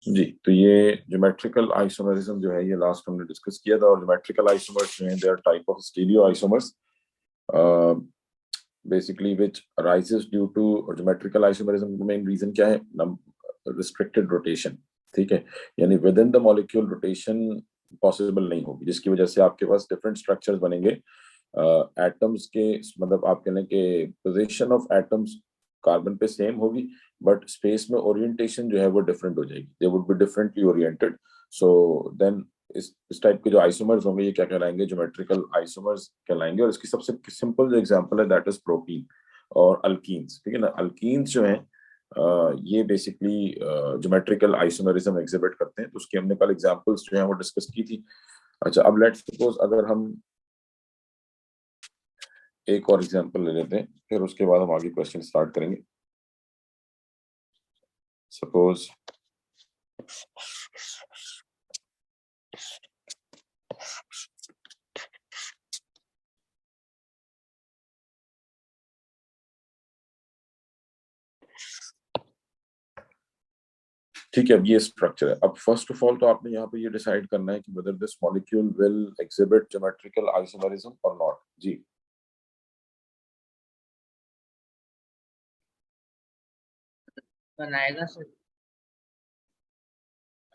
जी, तो ये geometrical isomerism जो है ये लास्ट हमने डिस्कस किया था। और ज्योमेट्रिकल आइसोमर्स जो हैं they are type of stereo isomers basically which arises due to geometrical isomerism का मेन रीजन क्या है? Restricted rotation. ठीक है, यानी within the molecule rotation possible नहीं होगी, जिसकी वजह से आपके पास डिफरेंट स्ट्रक्चर्स बनेंगे। एटम्स के मतलब आप कह लें कि पोजीशन ऑफ एटम्स कार्बन पे सेम होगी, बट स्पेस में ओरिएंटेशन जो है वो डिफरेंट हो जाएगी। They would B differently oriented. So then इस टाइप के जो आइसोमर्स होंगे ये क्या कहलाएंगे? ज्योमेट्रिकल आइसोमर्स कहलाएंगे। और इसकी सबसे सिंपल जो एग्जांपल है दैट इज प्रोपीन और अल्कीन्स। ठीक है ना, अल्कीन्स जो है ये बेसिकली ज्योमेट्रिकल आइसोमरिज्म एग्जिबिट करते हैं। तो उसकी हमने कल एग्जांपल्स जो है वो डिस्कस की थी। अच्छा, अब लेट्स सपोज अगर हम एक और एग्जांपल ले लेते हैं, फिर उसके बाद हम आगे क्वेश्चन स्टार्ट करेंगे। सपोज ठीक है, अब ये स्ट्रक्चर है। अब फर्स्ट ऑफ ऑल तो आपने यहाँ पे ये डिसाइड करना है कि whether this molecule will exhibit geometrical isomerism और नॉट। जी, बनाएगा सर।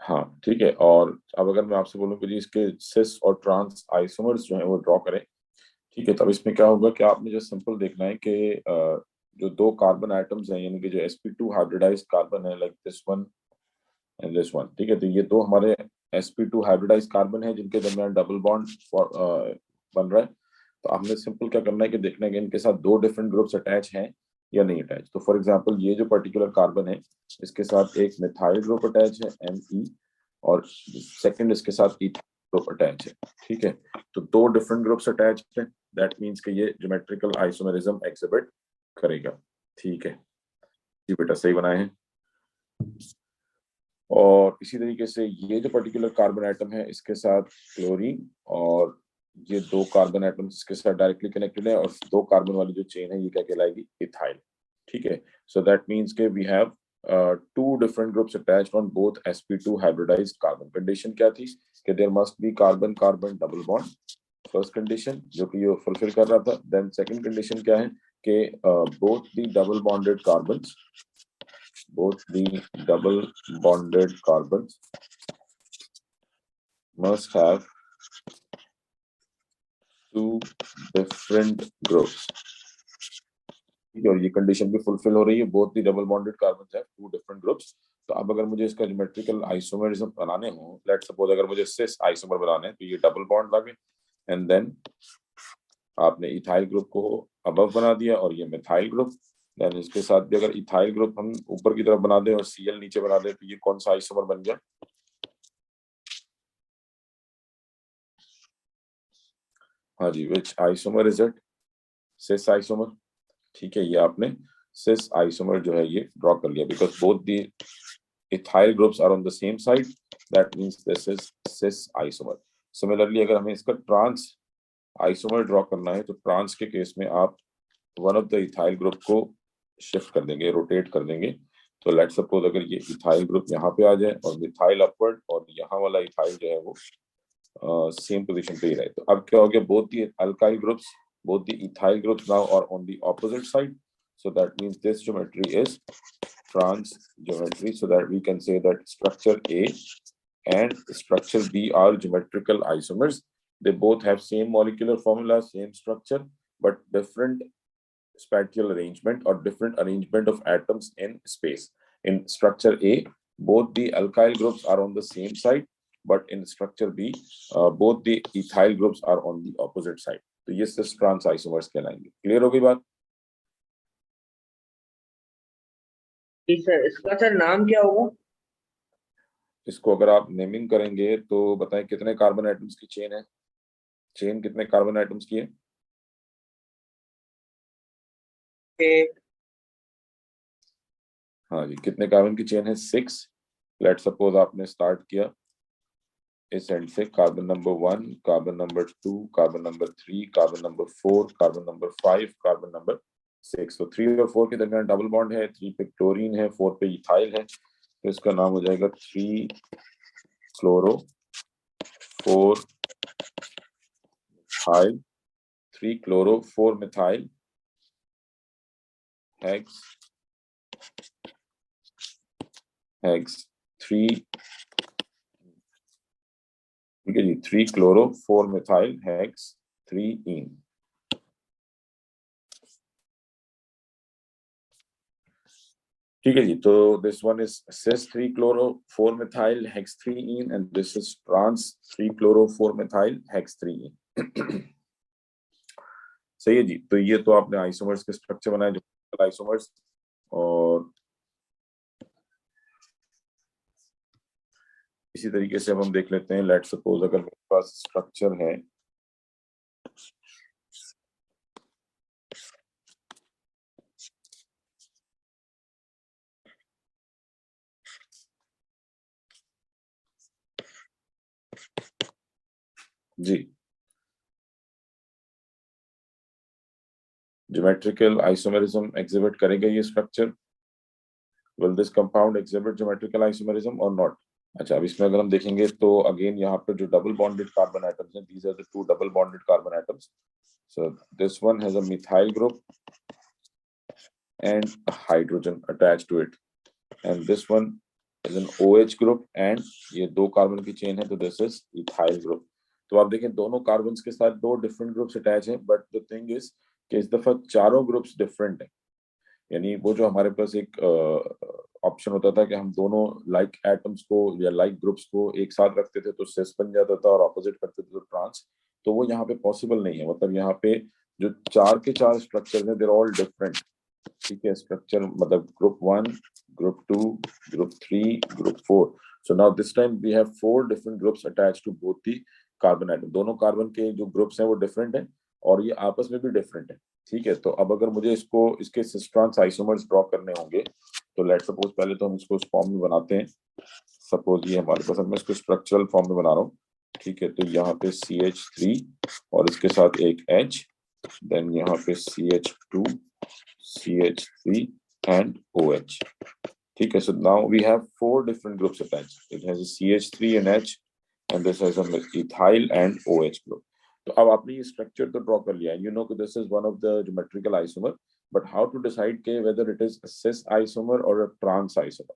हाँ ठीक है। और अब अगर मैं आपसे बोलूँ कि जी इसके सिस और ट्रांस आइसोमर्स जो है वो ड्रॉ करें, ठीक है, तब इसमें क्या होगा कि आपने जो सिंपल देखना है कि जो दो कार्बन आइटम्स हैं, यानी कि जो sp2 हाइब्रिडाइज्ड कार्बन है like this one and this one. ठीक है, तो ये दो हमारे sp2 हाइब्रिडाइज्ड कार्बन है जिनके दरमियान डबल बॉन्ड बन रहा है। तो हमने सिंपल क्या करना है कि देखना है कि इनके साथ दो डिफरेंट ग्रुप्स अटैच हैं या नहीं अटैच। तो फॉर एग्जांपल ये जो पर्टिकुलर कार्बन है इसके साथ एक मिथाइल ग्रुप अटैच है Me, और सेकंड इसके साथ इथाइल ग्रुप अटैच है। ठीक है, तो दो डिफरेंट ग्रुप्स अटैच हैं, दैट मींस कि ये ज्योमेट्रिकल आइसोमेरिज्म एग्जिबिट करेगा। ठीक है जी बेटा, सही बनाए हैं। और इसी तरीके से ये जो पर्टिकुलर कार्बन आइटम है इसके साथ क्लोरीन, और ये दो कार्बन आइटम इसके साथ डायरेक्टली कनेक्टेड है, और दो कार्बन वाली जो चेन है ये क्या कहलाएगी? इथाइल। ठीक है, सो दैट मींस के we have two different groups attached on both sp2 hybridized carbon. Condition क्या थी कि there must be carbon carbon double bond, first condition जो कि ये फुलफिल कर रहा था। देन सेकंड कंडीशन क्या है कि both the double bonded carbons, both the double bonded carbons must have two different groups। और ये कंडीशन भी फुलफिल हो रही है, both the double bonded carbons have two different groups. तो अब अगर मुझे इसका ज्योमेट्रिकल आइसोमरिज्म बनाने हो, लेट्स सपोज अगर मुझे सिस आइसोमर बनाने हैं, तो ये डबल बॉन्ड लगे एंड देन आपने इथाइल ग्रुप को अबव बना दिया और ये मिथाइल ग्रुप। देन इसके साथ भी अगर इथाइल ग्रुप हम ऊपर की तरफ बना दें और Cl नीचे बना दें, तो ये कौन सा आइसोमर बन गया? हाँ जी, which isomer is it? Cis isomer. ठीक है, ये आपने सिस आइसोमर जो है ये ड्रॉ कर लिया, because both the ethyl groups are on the same side, that means this is cis isomer. Similarly अगर हमें इसका ट्रांस आइसोमर ड्रॉ करना है, तो ट्रांस के केस में आप one of the ethyl group को शिफ्ट कर देंगे, रोटेट कर देंगे। तो लेट सपोज अगर ये इथाइल ग्रुप यहाँ पे आ जाए और मिथाइल अपवर्ड, और यहाँ वाला इथाइल जो है वो सेम पोजीशन पे ही रहे, तो अब क्या हो गया? Both the alkyl groups, both the ethyl groups now are on the opposite side, so that means this geometry is trans geometry, so that we can say that structure A and structure B are geometrical isomers. They both have same molecular formula, same structure, but different spatial arrangement or different arrangement of atoms in space. In structure A, both the alkyl groups are on the same side, but in structure B, both the ethyl groups are on the opposite side. तो ये cis trans isomers कहलाएंगे। Clear हो गई बात? जी sir, इसका sir नाम क्या होगा? इसको अगर आप नेमिंग करेंगे तो बताएं कितने कार्बन एटम्स की चेन है? चेन कितने कार्बन एटम्स की है? हाँ जी, कितने कार्बन की चेन है? 6। लेट सपोज आपने स्टार्ट किया इस एंड से, carbon number 1, carbon number 2, carbon number 3, carbon number 4, carbon number 5, carbon number 6। तो 3 और 4 के दरमियान डबल बॉन्ड है, 3 पे क्लोरीन है, 4 पे इथाइल है। तो इसका नाम हो जाएगा 3 chloro 4 methyl 3 chloro 4 methyl hex 3, ठीक है जी, 3 क्लोरो 4 मिथाइल हेक्स 3 इन। ठीक है जी, तो this one is cis 3 chloro 4 methyl hex 3 in and this is trans 3 chloro 4 methyl hex 3 इन। सही है जी, तो ये तो आपने आइसोमर्स के स्ट्रक्चर बनाए जो आइसोमर्स, और इसी तरीके से अब हम देख लेते हैं, लेट्स सपोज अगर मेरे पास स्ट्रक्चर है जी, ज्योमेट्रिकल आइसोमेरिज्म एग्जिबिट करेगा ये structure, will this compound exhibit geometrical isomerism और नॉट। अच्छा, अब इसमें अगर हम देखेंगे तो अगेन यहाँ पे जो डबल बॉन्डेड कार्बन एटम्स हैं, these are the 2 double bonded carbon atoms, so this one has a methyl group and a hydrogen attached to it, and this one is an OH group and ये 2 carbon की chain है, तो this is ethyl group। तो आप देखें दोनों carbons के साथ 2 डिफरेंट ग्रुप्स अटैच हैं, बट द थिंग इज कि इस दफा चारों ग्रुप्स डिफरेंट हैं। यानी वो जो हमारे पास एक ऑप्शन होता था कि हम दोनों लाइक एटम्स को या लाइक ग्रुप्स को एक साथ रखते थे तो सिस बन जाता था, और ऑपोजिट करते थे तो ट्रांस, तो वो यहाँ पे पॉसिबल नहीं है। मतलब यहाँ पे जो 4 के 4 स्ट्रक्चर हैं, देर ऑल डिफरेंट। ठीक है, स्ट्रक्चर मतलब group 1, group 2, group 3, group 4। So now this time we have 4 different groups attached to both the carbon atom. दोनों कार्बन के जो ग्रुप्स हैं वो डिफरेंट हैं और ये आपस में भी डिफरेंट है। ठीक है, तो अब अगर मुझे इसको इसके सिस ट्रांस आइसोमर्स ड्रॉ करने होंगे, तो लेट्स सपोज पहले तो हम इसको इस फॉर्म में बनाते हैं। सपोज ये हमारे पास, मैं इसको स्ट्रक्चरल फॉर्म में बना रहा हूँ। ठीक है, तो यहाँ पे CH3 और इसके साथ एक H, देन यहाँ पे CH2, CH3 and OH। ठीक है, so now we have 4 different groups attached. It has a CH3 and H, and this has a ethyl and OH group. तो अब आपने ये स्ट्रक्चर तो ड्रॉ कर लिया है, यू नो कि this is one of the geometrical isomer, but how to decide के whether it is cis isomer और अ ट्रांस आइसोमर।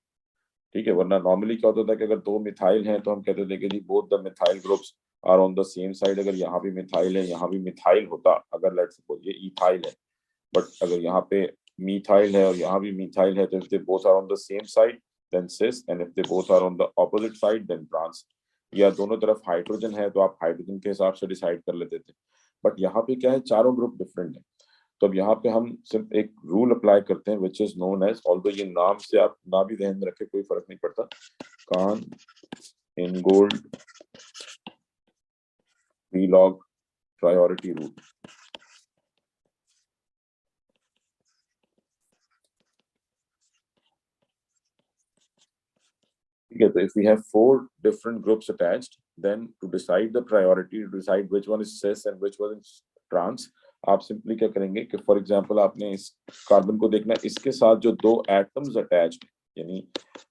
ठीक है, वरना नॉर्मली क्या होता था कि अगर 2 मिथाइल हैं तो हम कहते थे कि जी both the methyl groups are on the same side. अगर यहाँ भी मिथाइल है, यहाँ भी मिथाइल होता, अगर लेट्स सपोज ये इथाइल है, बट अगर यहाँ पे मिथाइल है और यहाँ भी मिथाइल है, तो if they both are on the same side then cis, and if they both are on the opposite side then trans. या दोनों तरफ हाइड्रोजन है तो आप हाइड्रोजन के हिसाब से डिसाइड कर लेते थे, बट यहाँ पे क्या है, चारों ग्रुप डिफरेंट है। तो अब यहाँ पे हम सिर्फ एक रूल अप्लाई करते हैं which is known as, although ये नाम से आप ना भी ध्यान में रखे कोई फर्क नहीं पड़ता, कान इनगोल्ड व्हीलॉग प्रायोरिटी रूल। ठीक है, तो if we have 4 different groups attached, then to decide the priority, to decide which one is cis and which one is trans, आप सिंपली क्या करेंगे कि फॉर एग्जांपल आपने इस कार्बन को देखना, इसके साथ जो 2 एटम्स अटैच्ड, यानी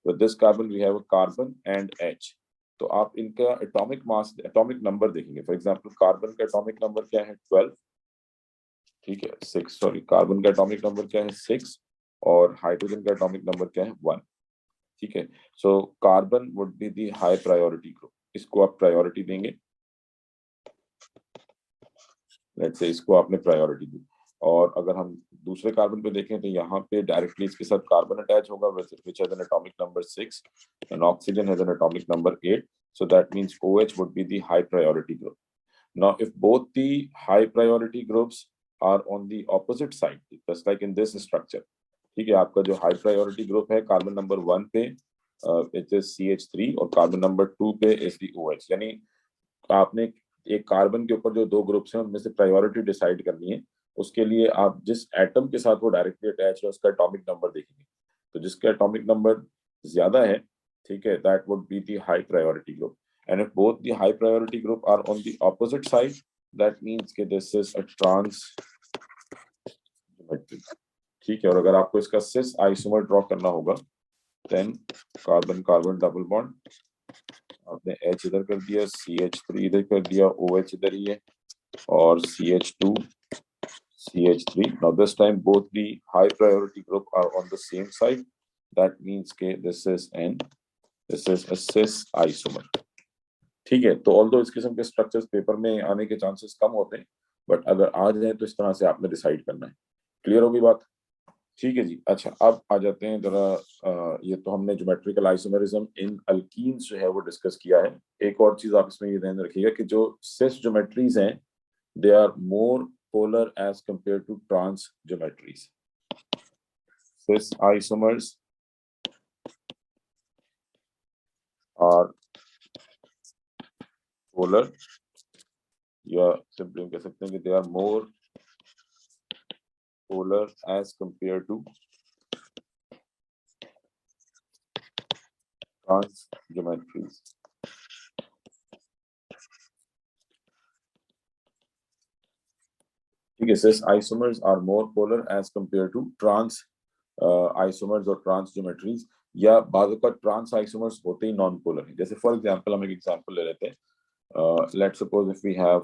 with this carbon we have a carbon and H, तो आप इनका एटॉमिक मास, एटॉमिक नंबर देखेंगे। फॉर एग्जांपल कार्बन का एटॉमिक नंबर क्या है, 12। ठीक है, 6, सॉरी, कार्बन का एटॉमिक नंबर क्या है, 6, और हाइड्रोजन का एटॉमिक नंबर क्या है, 1। ठीक है, so carbon would be the high priority group, इसको आप प्रायोरिटी देंगे। लेट्स से इसको आपने प्रायोरिटी दी, और अगर हम दूसरे कार्बन पे देखें तो यहाँ पे डायरेक्टली इसके साथ कार्बन अटैच होगा which has an atomic number 6 and oxygen has an atomic number 8, so that means OH would be the high priority group. Now if both the high priority groups are on the opposite side, just like in this structure, ठीक है, आपका जो high priority group है carbon number 1 पे it is CH3 और carbon number 2 पे is the OH, यानी आपने एक कार्बन के ऊपर जो 2 ग्रुप्स हैं उनमें से प्रायोरिटी डिसाइड करनी है। उसके लिए आप जिस एटम के साथ वो डायरेक्टली अटैच है उसका एटॉमिक नंबर देखेंगे, तो जिसका एटॉमिक नंबर ज्यादा है, ठीक है, that would be the high priority group, and if both the high priority group are on the opposite side that means कि this is a trans geometry. ठीक है, और अगर आपको इसका सिस आइसोमर ड्रॉ करना होगा then carbon carbon double bond, आपने H इधर कर दिया, CH3 इधर कर दिया, OH इधर ही है, और CH2 CH3. Now this time both the high priority group are on the same side. That means के this is a cis isomer. ठीक है, तो ऑल्दो इस किस्म के स्ट्रक्चर्स पेपर में आने के चांसेस कम होते हैं, बट अगर आ जाए तो इस तरह से आपने डिसाइड करना है. क्लियर होगी बात? ठीक है जी. अच्छा, अब आ जाते हैं जरा, ये तो हमने ज्योमेट्रिकल आइसोमेरिज्म इन अल्कीन्स जो है वो डिस्कस किया है. एक और चीज आप इसमें ये ध्यान रखिएगा कि जो सिस ज्योमेट्रीज हैं, they are more polar as compare to trans geometries. Cis isomers are polar, या सिंपली हम कह सकते हैं कि they are more polar as compared to trans geometries. ठीक है, cis isomers are more polar as compared to trans isomers और trans geometries, या बाद का trans isomers होते ही नॉन पोलर है. जैसे फॉर एग्जांपल हम एक एग्जांपल ले लेते हैं. Let's suppose if we have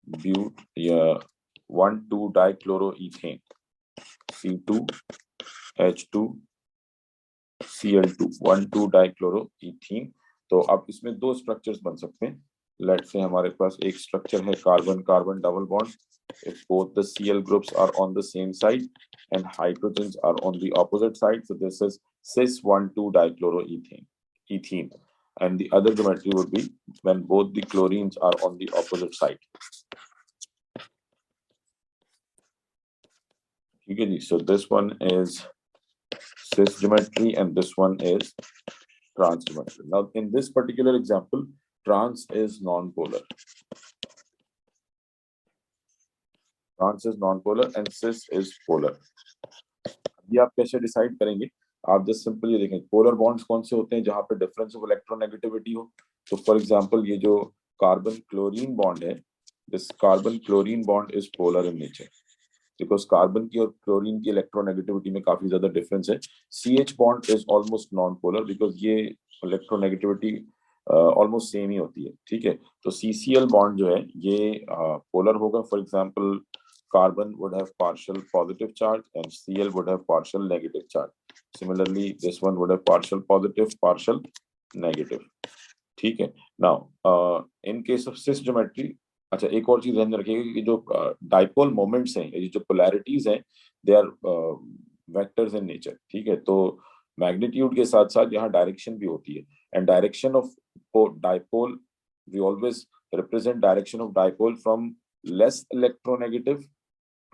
but या 1,2 डाइक्लोरोईथेन C2H2 Cl2 1,2 डाइक्लोरोईथीन. तो अब इसमें दो स्ट्रक्चर्स बन सकते हैं. लेट्स से हमारे पास एक स्ट्रक्चर है carbon carbon double bond. If both the Cl groups are on the same side and hydrogens are on the opposite side, so this is cis 1,2 dichloroethene. And the other geometry would be when both the chlorines are on the opposite side. Okay, so this one is cis geometry and this one is trans geometry. Now, in this particular example, trans is non-polar. Trans is non-polar and cis is polar. ये आप कैसे decide करेंगे? आप just simply देखें polar bonds कौन से होते हैं जहां पे डिफरेंस ऑफ इलेक्ट्रोनेगेटिविटी हो. तो फॉर एग्जांपल ये जो कार्बन क्लोरीन बॉन्ड है, this carbon chlorine bond is polar in nature because carbon की और क्लोरीन की इलेक्ट्रोनेगेटिविटी में काफी ज्यादा डिफरेंस है. CH bond is almost non polar because ये इलेक्ट्रोनेगेटिविटी ऑलमोस्ट सेम ही होती है. ठीक है, तो CCl बॉन्ड जो है ये पोलर होगा. For example carbon would have partial positive charge and Cl would have partial negative charge. Similarly, this one would have partial positive, partial negative. ठीक है. Now, in case of cis geometry, अच्छा एक और चीज ध्यान रखिएगा कि जो डाइपोल मोमेंट्स हैं, ये जो पोलैरिटीज हैं, they are vectors in nature. ठीक है, तो मैग्नीट्यूड के साथ साथ यहाँ डायरेक्शन भी होती है. And direction of dipole, we always represent direction of dipole from less electronegative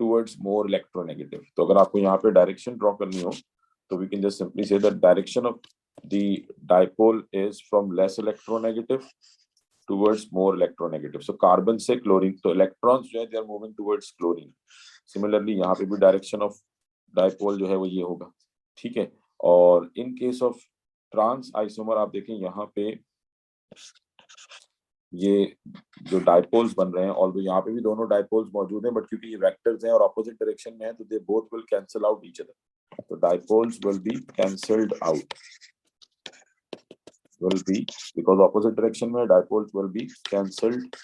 towards more electronegative. तो अगर आपको यहाँ पे डायरेक्शन ड्रॉ करनी हो तो we can just simply say that direction of the dipole is from less electronegative towards more electronegative. So carbon से chlorine, तो electrons जो है they are moving towards chlorine. Similarly यहाँ पे भी डायरेक्शन ऑफ डाइपोल जो है वो ये होगा. ठीक है, और in case of trans isomer आप देखें यहाँ पे ये जो डाइपोल्स बन रहे हैं, ऑल्दो यहाँ पे भी दोनों डाइपोल्स मौजूद हैं, बट क्योंकि ये वेक्टर्स हैं और ऑपोजिट डायरेक्शन में है तो they both will cancel out each other. तो dipoles will be cancelled out, will be because opposite direction में dipoles will be cancelled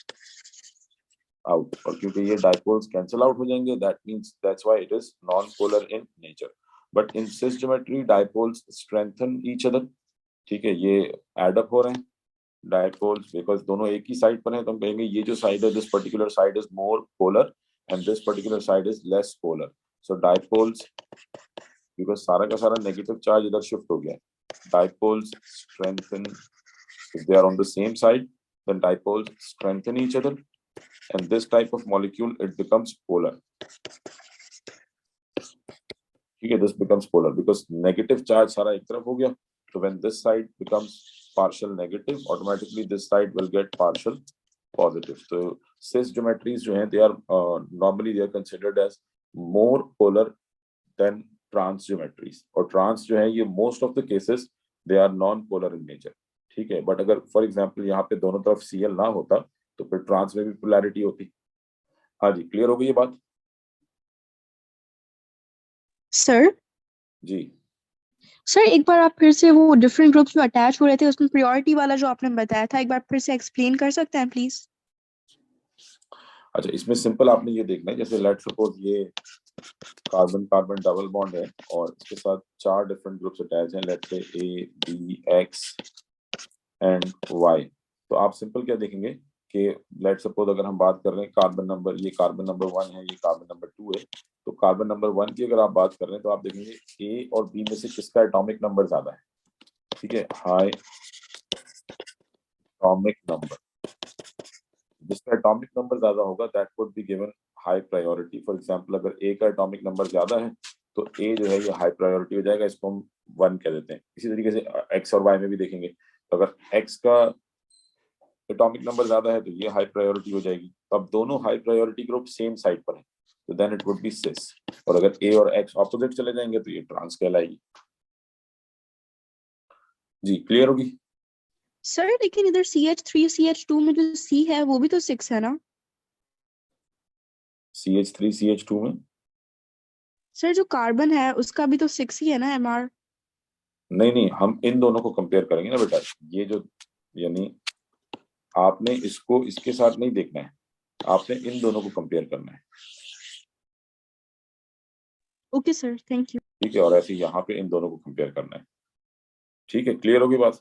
out. और क्योंकि ये डाइपोल्स कैंसिल आउट हो जाएंगे, that means that's why it is non polar in nature. But in cis geometry dipoles strengthen each other. ठीक है, ये add up हो रहे हैं डाइपोल्स बिकॉज दोनों एक ही साइड पर हैं. तो हम कहेंगे ये जो साइड है, this particular side is more polar and this particular side is less polar. So dipoles, because सारा का सारा नेगेटिव चार्ज इधर शिफ्ट हो गया, dipoles strengthen. If they are on the same side then dipoles strengthen each other and this type of molecule it becomes polar. ठीक है, this becomes polar because negative charge सारा एक तरफ हो गया. So when this side becomes partial negative, automatically this side will get partial positive. So cis geometries जो हैं, they are normally they are considered as more polar than trans geometries. और trans जो है ये most of the cases they are non-polar in nature. ठीक है, but अगर for example यहाँ पे दोनों तरफ Cl ना होता तो फिर ट्रांस में भी पोलैरिटी होती. हाँ जी, क्लियर हो गई ये बात? सर जी सर एक बार आप फिर से वो डिफरेंट ग्रुप्स में अटैच हो रहे थे, उसमें प्रायोरिटी वाला जो आपने बताया था, एक बार फिर से एक्सप्लेन कर सकते हैं प्लीज? अच्छा, इसमें सिंपल आपने ये देखना है, जैसे लेट सपोज ये कार्बन कार्बन डबल बॉन्ड है और इसके साथ 4 डिफरेंट ग्रुप्स अटैच हैं, let say A B X and Y. तो आप सिंपल क्या देखेंगे कि लेट सपोज अगर हम बात कर रहे हैं कार्बन नंबर, ये कार्बन नंबर 1 है, ये कार्बन नंबर 2 है, तो कार्बन नंबर 1 की अगर आप बात कर रहे हैं तो आप देखेंगे ए और बी में से किसका एटॉमिक नंबर ज्यादा है। ठीक है, हाई एटॉमिक नंबर, जिसका एटॉमिक नंबर ज्यादा होगा that would be given high priority. For example अगर ए का एटॉमिक नंबर ज्यादा है तो ए जो है ये हाई प्रायोरिटी हो जाएगा, इसको हम 1 कह देते हैं। इसी तरीके से एक्स और वाई में भी देखेंगे, तो अगर एक्स का एटॉमिक नंबर ज्यादा है तो ये हाई प्रायोरिटी हो जाएगी। तो अब दोनों high priority group same side पर है, तो देन इट वुड बी सिस। और अगर ए और एक्स ऑपोजिट चले जाएंगे तो ये ट्रांस कहलाएगी। जी, क्लियर होगी? सर लेकिन इधर CH3 CH2 में जो C है वो भी तो 6 है ना? CH3 CH2 में सर जो कार्बन है उसका भी तो 6 ही है ना MR? नहीं नहीं, हम इन दोनों को कंपेयर करेंगे ना बेटा। ये जो, यानी आपने इसको इसके साथ नहीं देखना है, आपने इन दोनों को कंपेयर करना है। Okay sir, thank you. ठीक है, और ऐसे यहाँ पे इन दोनों को कंपेयर करना है। ठीक है, क्लियर होगी बात?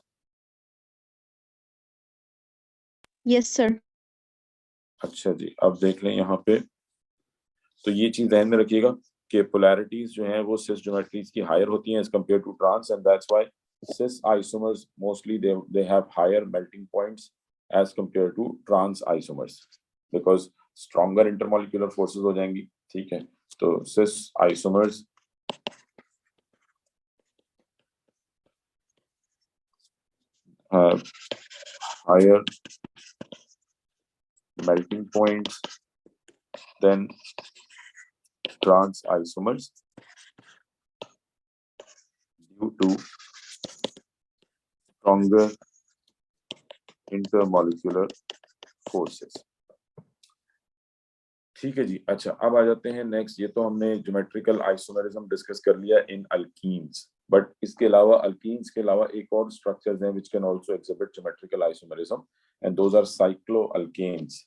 Yes sir. अच्छा जी, अब देख लें यहाँ पे, तो ये चीज ध्यान में रखिएगा कि पोलैरिटीज जो हैं वो सिस ज्योमेट्रीज की हायर होती हैं as compare to trans, and that's why cis isomers mostly they have higher melting points as compared to trans isomers because stronger intermolecular forces हो जाएंगी। ठीक है, तो cis isomers have higher melting points than trans isomers due to stronger intermolecular forces। ठीक है जी। अच्छा, अब आ जाते हैं नेक्स्ट। ये तो हमने ज्योमेट्रिकल आइसोमेरिज्म डिस्कस कर लिया इन अल्कीन्स, बट इसके अलावा अल्कीन्स के अलावा एक और स्ट्रक्चर्स हैं which can also exhibit geometrical isomerism, and those are cycloalkanes.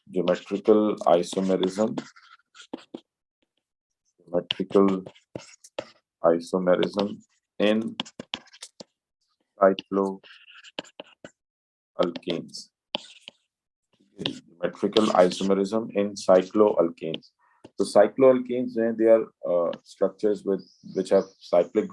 Geometrical isomerism, geometrical isomerism in cycloalkanes. Geometrical isomerism in cycloalkanes. So cycloalkanes, they are structures which have cyclic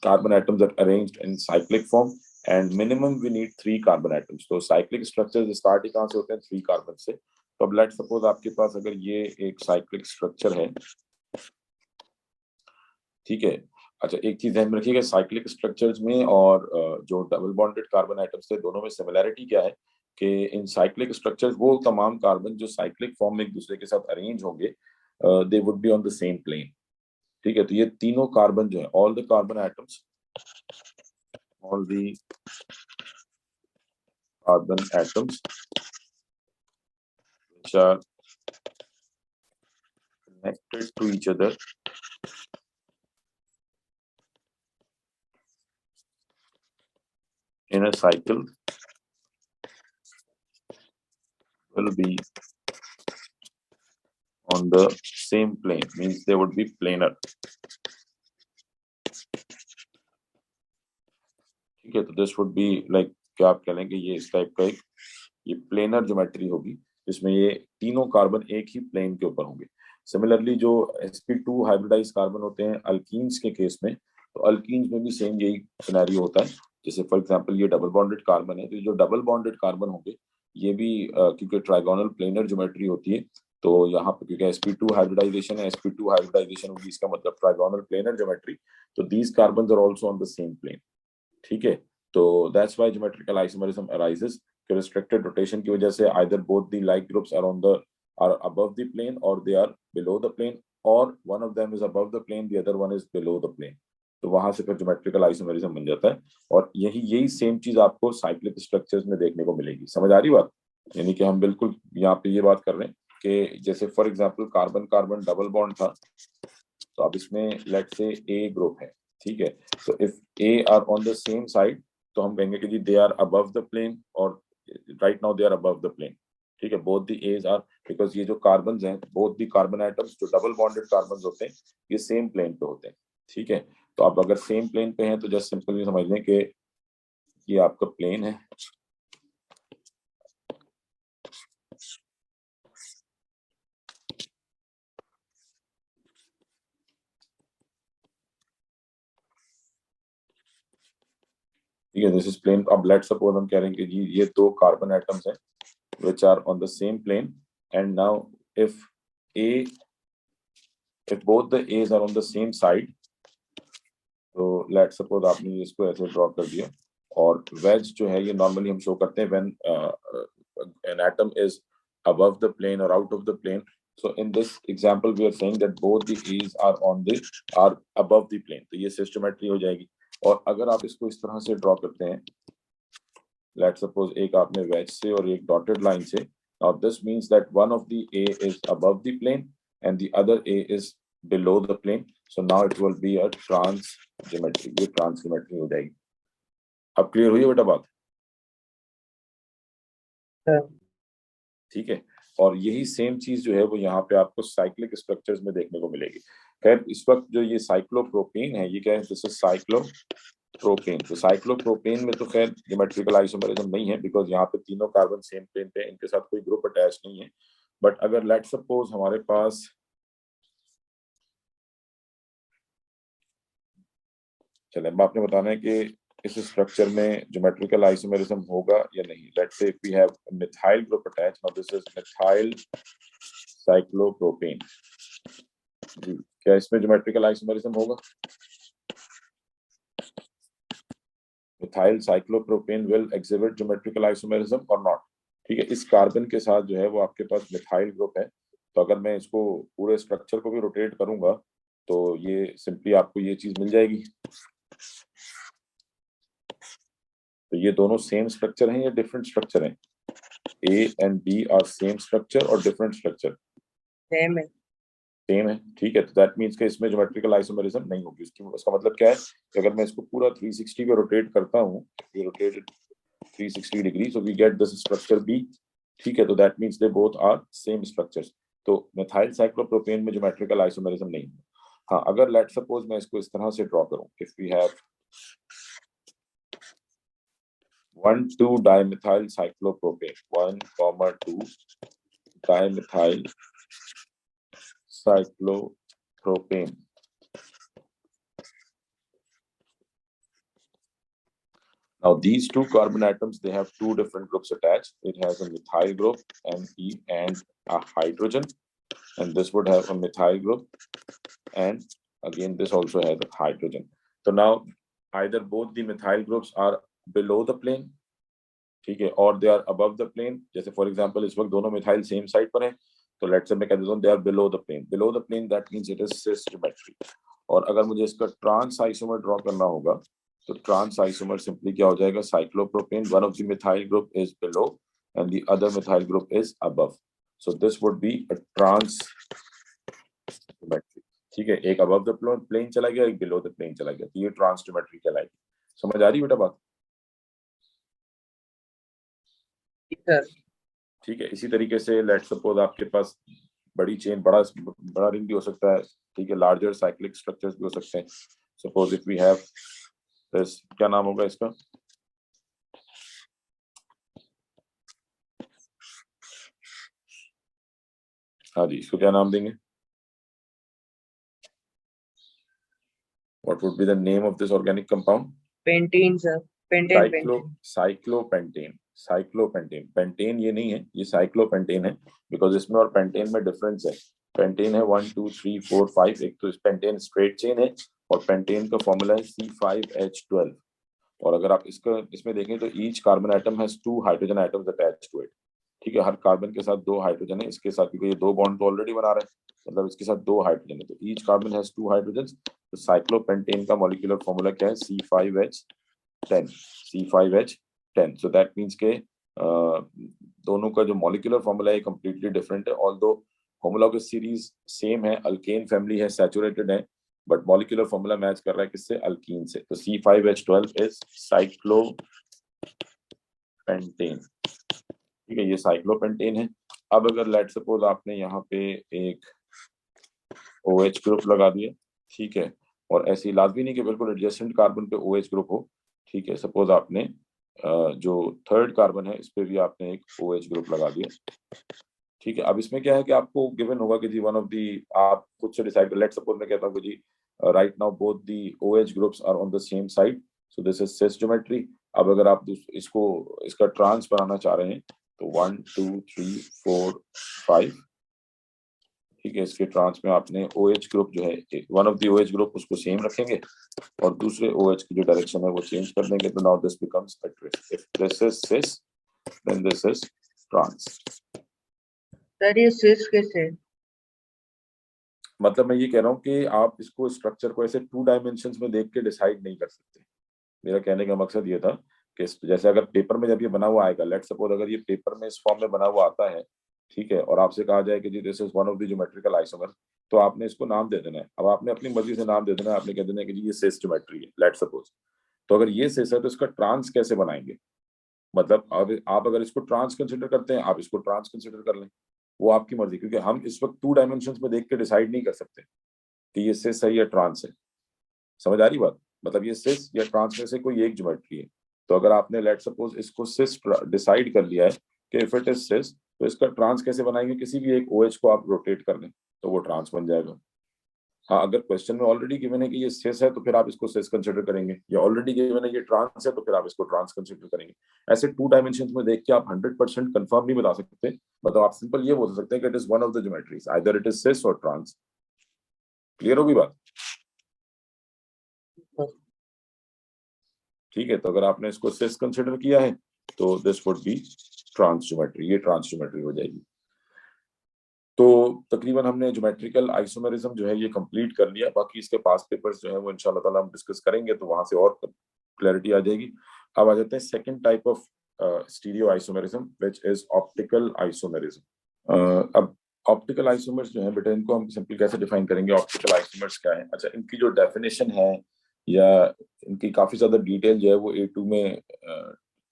carbon atoms that are arranged in cyclic form, and minimum we need 3 carbon atoms. तो cyclic structures start ही कहाँ से होते हैं? 3 carbon से। तो अब let suppose आपके पास अगर ये एक cyclic structure है, ठीक है। अच्छा, एक चीज ध्यान में रखिएगा, साइक्लिक स्ट्रक्चर्स में और जो डबल बॉन्डेड कार्बन आइटम्स थे दोनों में सिमिलैरिटी क्या है कि इन साइक्लिक स्ट्रक्चर्स वो तमाम कार्बन जो साइक्लिक फॉर्म में एक दूसरे के साथ अरेंज होंगे, they would be on the same plane. ठीक है, तो ये तीनों कार्बन जो है, all the carbon atoms which are connected to each other in a cycle will be on the same plane, means they would be planar। ठीक है, तो दिस वुड बी लाइक, क्या आप कह लेंगे, ये इस टाइप का एक ये प्लेनर ज्योमेट्री होगी जिसमें ये तीनों कार्बन एक ही प्लेन के ऊपर होंगे। सिमिलरली जो sp2 हाइब्रिडाइज कार्बन होते हैं अल्कीन्स के केस में, तो अल्कीन्स में भी सेम यही सिनेरियो होता है। जैसे फॉर एग्जांपल ये डबल बॉन्डेड कार्बन है, तो जो डबल बॉन्डेड कार्बन होंगे ये भी क्योंकि ट्राइगोनल प्लेनर ज्योमेट्री होती है, तो यहाँ पे क्योंकि sp2 हाइब्रिडाइजेशन है, sp2 हाइब्रिडाइजेशन होगी, इसका मतलब ट्राइगोनल प्लेनर ज्योमेट्री, तो these carbon are also on the same plane. ठीक है, तो that's why geometrical isomerism arises कि रिस्ट्रिक्टेड रोटेशन की वजह से either both the like groups are on the are above the plane और they are below the plane, और one of them is above the plane, the other one is below the plane. तो वहां से फिर geometrical isomerism बन जाता है, और यही सेम चीज आपको साइक्लिक स्ट्रक्चर्स में देखने को मिलेगी। समझ आ रही बात? यानी कि हम बिल्कुल यहाँ पे ये बात कर रहे हैं कि जैसे for example carbon carbon double bond था, तो अब इसमें लेट से ए ग्रुप है, ठीक है, तो if A are on the same side तो हम कहेंगे कि जी they are above the plane, और right now they are above the plane, ठीक है, both the A's are, because ये जो कार्बन हैं, बोथ द कार्बन एटम्स जो डबल बॉन्डेड कार्बन होते हैं ये सेम प्लेन पे होते हैं, ठीक है। तो आप अगर सेम प्लेन पे हैं तो जस्ट सिंपली समझ लें कि ये आपका प्लेन है, ठीक है, दिस इज प्लेन। अब लेट सपोज हम कह रहे हैं कि जी ये दो कार्बन एटम्स हैं which are on the same plane, and now if both the A's are on the same side, तो लेट सपोज आपने इसको ऐसे ड्रॉ कर दिया, और वेज जो है ये नॉर्मली हम शो करते हैं when an atom is above the plane or out of the plane. So in this example we are saying that both the A's are above the plane, तो ये सिस्टमेट्री हो जाएगी। और अगर आप इसको इस तरह से ड्रॉ करते हैं, लेट सपोज एक आपने वेज से और एक डॉटेड लाइन से, now this means that one of the A is above the plane and the other A is below the plane, so now it will be a trans geometry, ये trans geometry हो जाएगी। अब clear हुई है बेटा बात? ठीक है, और यही सेम चीज जो है वो यहाँ पे आपको साइक्लिक स्ट्रक्चर्स में देखने को मिलेगी। खैर इस वक्त जो ये साइक्लोप्रोपेन है ये क्या है, दिस इज साइक्लोप्रोपेन। तो साइक्लोप्रोपेन में तो खैर ज्योमेट्रिकल आइसोमेरिज्म नहीं है, बिकॉज यहाँ पे तीनों कार्बन सेम प्लेन पे, इनके साथ कोई ग्रुप अटैच नहीं है। बट अगर लेट सपोज हमारे पास चले, अब आपने बताना है कि इस स्ट्रक्चर में ज्योमेट्रिकल आइसोमेरिज्म होगा या नहीं। Let's say if we have methyl group attach, now this is methyl cyclopropane, जी क्या इसमें ज्योमेट्रिकल आइसोमेरिज्म होगा? Methyl cyclopropane will exhibit geometrical isomerism और नॉट, ठीक है। इस कार्बन के साथ जो है वो आपके पास मिथाइल ग्रुप है, तो अगर मैं इसको पूरे स्ट्रक्चर को भी रोटेट करूंगा तो ये सिंपली आपको ये चीज मिल जाएगी। तो ये दोनों सेम स्ट्रक्चर हैं या डिफरेंट स्ट्रक्चर हैं? A and B are same structure और डिफरेंट स्ट्रक्चर? सेम है। सेम है, ठीक है, तो दैट मींस कि इसमें ज्योमेट्रिकल आइसोमेरिज्म नहीं होगी। उसका मतलब क्या है कि अगर मैं इसको पूरा 360 पे रोटेट करता हूँ, ये rotated 360 degree, so we get this structure B, ठीक है, तो that means they both are same structures. तो मिथाइल साइक्लोप्रोपेन में ज्योमेट्रिकल आइसोमेरिज्म नहीं है। हाँ, अगर लेट सपोज मैं इसको इस तरह से ड्रॉ करूं, if we have 1,2 dimethyl cyclopropane, 1,2 dimethyl cyclopropane. Now these two carbon atoms, they have two different groups attached. It has a methyl group Me and a hydrogen, and this would have a methyl group, and again this also has a hydrogen. So now either both the methyl groups are below the plane, ठीक है, और they are above the plane. जैसे for example इस वक्त दोनों methyl same side पर हैं, तो लेट्स से मैं कह देता हूं they are below the plane. Below the plane that means it is cis geometry. और अगर मुझे इसका ट्रांस आइसोमर ड्रॉ करना होगा तो ट्रांस आइसोमर सिंपली क्या हो जाएगा, cyclopropane, one of the methyl group is below and the other methyl group is above, so this would be a trans geometry, ठीक है। एक अबव द प्लेन चला गया, एक बिलो द प्लेन चला गया, तो ये ट्रांस ज्योमेट्री कहलाएगी। समझ आ रही बेटा बात? ठीक है, इसी तरीके से लेट सपोज आपके पास बड़ी चेन, बड़ा रिंग भी हो सकता है, ठीक है, लार्जर साइक्लिक स्ट्रक्चर्स भी हो सकते हैं। Suppose if we have this, क्या नाम होगा इसका? हाँ जी, इसको क्या नाम देंगे? What would be the name of this organic compound? Pentene sir, cyclopentane. Cyclopentane, pentane ये नहीं है, ये साइक्लोपेंटेन है, बिकॉज इसमें और पेंटेन में डिफरेंस है। पेंटेन है 1 2 3 4 5, एक तो पेंटेन स्ट्रेट चेन है, और पेंटेन का फॉर्मूला है C5H12। और अगर आप इसमें देखें तो each carbon atom has 2 hydrogen atoms attached to it, ठीक है, हर कार्बन के साथ 2 हाइड्रोजन है, इसके साथ क्योंकि ये 2 बॉन्ड तो ऑलरेडी बना रहे हैं, मतलब इसके साथ 2 हाइड्रोजन है, तो ईच कार्बन हैज 2 हाइड्रोजन। तो साइक्लोपेंटेन का मॉलिक्यूलर फॉर्मूला क्या है, C5H10, C5H10। So that means के दोनों का जो मॉलिक्यूलर फॉर्मूला है कंप्लीटली डिफरेंट है, ऑल्दो होमोलॉगस सीरीज सेम है, अल्केन फैमिली है, सैचुरेटेड है, बट मॉलिक्यूलर फॉर्मूला मैच कर रहा है किससे? अल्कीन से। तो C5H12 इज साइक्लोपेंटेन, ठीक है, ये साइक्लोपेंटेन है। अब अगर लेट सपोज आपने यहाँ पे एक OH ग्रुप लगा दिया, ठीक है, और ऐसी लाजमी नहीं कि बिल्कुल एडजेसेंट कार्बन पे OH ग्रुप हो, ठीक है, सपोज आपने जो थर्ड कार्बन है इस पे भी आपने एक OH ग्रुप लगा दिया, ठीक है। अब इसमें क्या है कि आपको गिवन होगा कि जी वन ऑफ दी, आप खुद से डिसाइड कर, लेट सपोज मैं कहता हूँ कि जी right now both the OH groups are on the same side, so this is cis geometry. अब अगर आप इसको इसका ट्रांस बनाना चाह रहे हैं तो 1 2 3 4 5, ठीक है, इसके ट्रांस में आपने OH ग्रुप जो है, one of the OH group उसको सेम रखेंगे और दूसरे OH की जो डायरेक्शन है वो चेंज कर देंगे, तो now this becomes a twist. If this is cis then this is trans. Sir ये सिस कैसे? मतलब मैं ये कह रहा हूँ कि आप इसको स्ट्रक्चर को ऐसे 2 डायमेंशंस में देख के डिसाइड नहीं कर सकते। मेरा कहने का मकसद ये था कि जैसे अगर पेपर में जब ये बना हुआ आएगा, लेट सपोज अगर ये पेपर में इस फॉर्म में बना हुआ आता है, ठीक है, और आपसे कहा जाए कि जी this is one of the geometrical isomer, तो आपने इसको नाम दे देना है। अब आपने अपनी मर्जी से नाम दे देना है, आपने कह देना है कि जी ये सिस ज्योमेट्री है, लेट सपोज। तो अगर ये सिस है तो इसका ट्रांस कैसे बनाएंगे? मतलब अब आप अगर इसको ट्रांस कंसिडर करते हैं, आप इसको ट्रांस कंसिडर कर लें, वो आपकी मर्जी, क्योंकि हम इस वक्त 2 डायमेंशंस में देख के डिसाइड नहीं कर सकते कि ये सिस है या ट्रांस है। समझ आ रही बात? मतलब ये सिस या ट्रांस में से कोई एक ज्योमेट्री है। तो अगर आपने लेट सपोज इसको सिस डिसाइड कर लिया है कि इफ इट इज सिस, तो इसका ट्रांस कैसे बनाएंगे? किसी भी एक OH को आप रोटेट कर लें तो वो ट्रांस बन जाएगा। हाँ, अगर क्वेश्चन में ऑलरेडी गिवन है कि ये सिस है तो फिर आप इसको सिस कंसिडर करेंगे, या ऑलरेडी गिवन है ये ट्रांस है तो फिर आप इसको ट्रांस कंसिडर करेंगे। ऐसे 2 डायमेंशंस में देख के आप 100% कंफर्म नहीं बता सकते। मतलब आप सिंपल ये बोल सकते हैं कि it is one of the geometries, either it is सिस और ट्रांस। क्लियर होगी बात? ठीक है, तो अगर आपने इसको सिस कंसिडर किया है तो this would be trans geometry, ये ट्रांस ज्योमेट्री हो जाएगी। तो तकरीबन हमने ज्योमेट्रिकल आइसोमेरिज्म जो है ये कंप्लीट कर लिया। बाकी इसके पास पेपर्स जो है वो इंशाल्लाह ताला हम डिस्कस करेंगे, तो वहां से और क्लैरिटी आ जाएगी। अब आ जाते हैं second type of stereo isomerism, which is optical isomerism. अब ऑप्टिकल आइसोमर्स जो है बेटा, इनको हम सिंपली कैसे डिफाइन करेंगे? ऑप्टिकल आइसोमर्स क्या है? अच्छा, इनकी जो डेफिनेशन है या इनकी काफी ज्यादा डिटेल जो है वो A2 में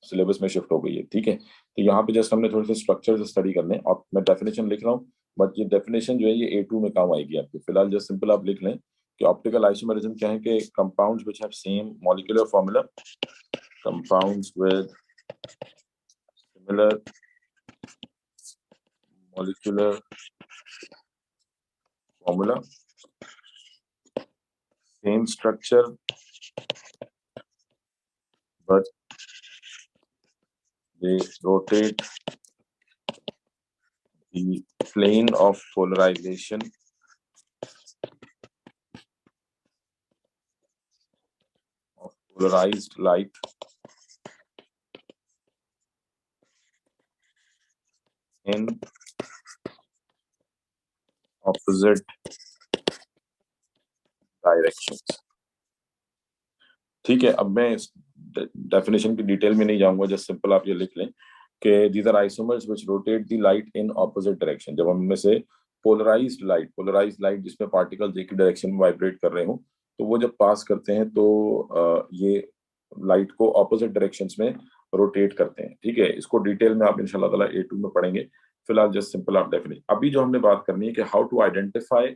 सिलेबस में शिफ्ट हो गई है, ठीक है। तो यहाँ पे जस्ट हमने थोड़े से स्ट्रक्चर स्टडी करने, और मैं डेफिनेशन लिख रहा हूँ, बट ये डेफिनेशन जो है ये A2 में काम आएगी आपके। फिलहाल जस्ट सिंपल आप लिख लें कि ऑप्टिकल आइसोमेरिज्म क्या है कि compounds which have same molecular formula, compounds with similar molecular formula, same structure, but they rotate the plane of polarization of polarized light in opposite directions। ठीक है, अब मैं इस डेफिनेशन की डिटेल में नहीं जाऊंगा, जस्ट सिंपल आप ये लिख लें कि these are isomers which rotate the light in opposite direction. जब हम में से पोलराइज्ड लाइट जिसमें पार्टिकल्स एक ही डायरेक्शन में वाइब्रेट कर रहे हो, तो वो जब पास करते हैं तो ये लाइट को ऑपोजिट डायरेक्शंस में रोटेट करते हैं, ठीक है। इसको डिटेल में आप इंशाल्लाह ताला A2 में पढ़ेंगे। फिलहाल जस्ट सिंपल आप डेफिनेशन, अभी जो हमने बात करनी है कि हाउ टू आइडेंटिफाई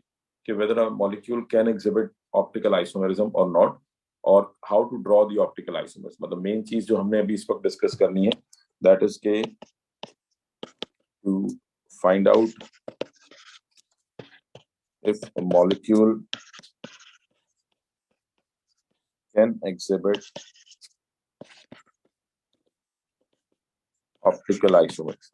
कि whether a molecule can exhibit optical isomerism और नॉट, और how to draw the optical isomers. मतलब मेन चीज जो हमने अभी इस वक्त डिस्कस करनी है, दैट इज के to find out if a molecule can exhibit optical isomers.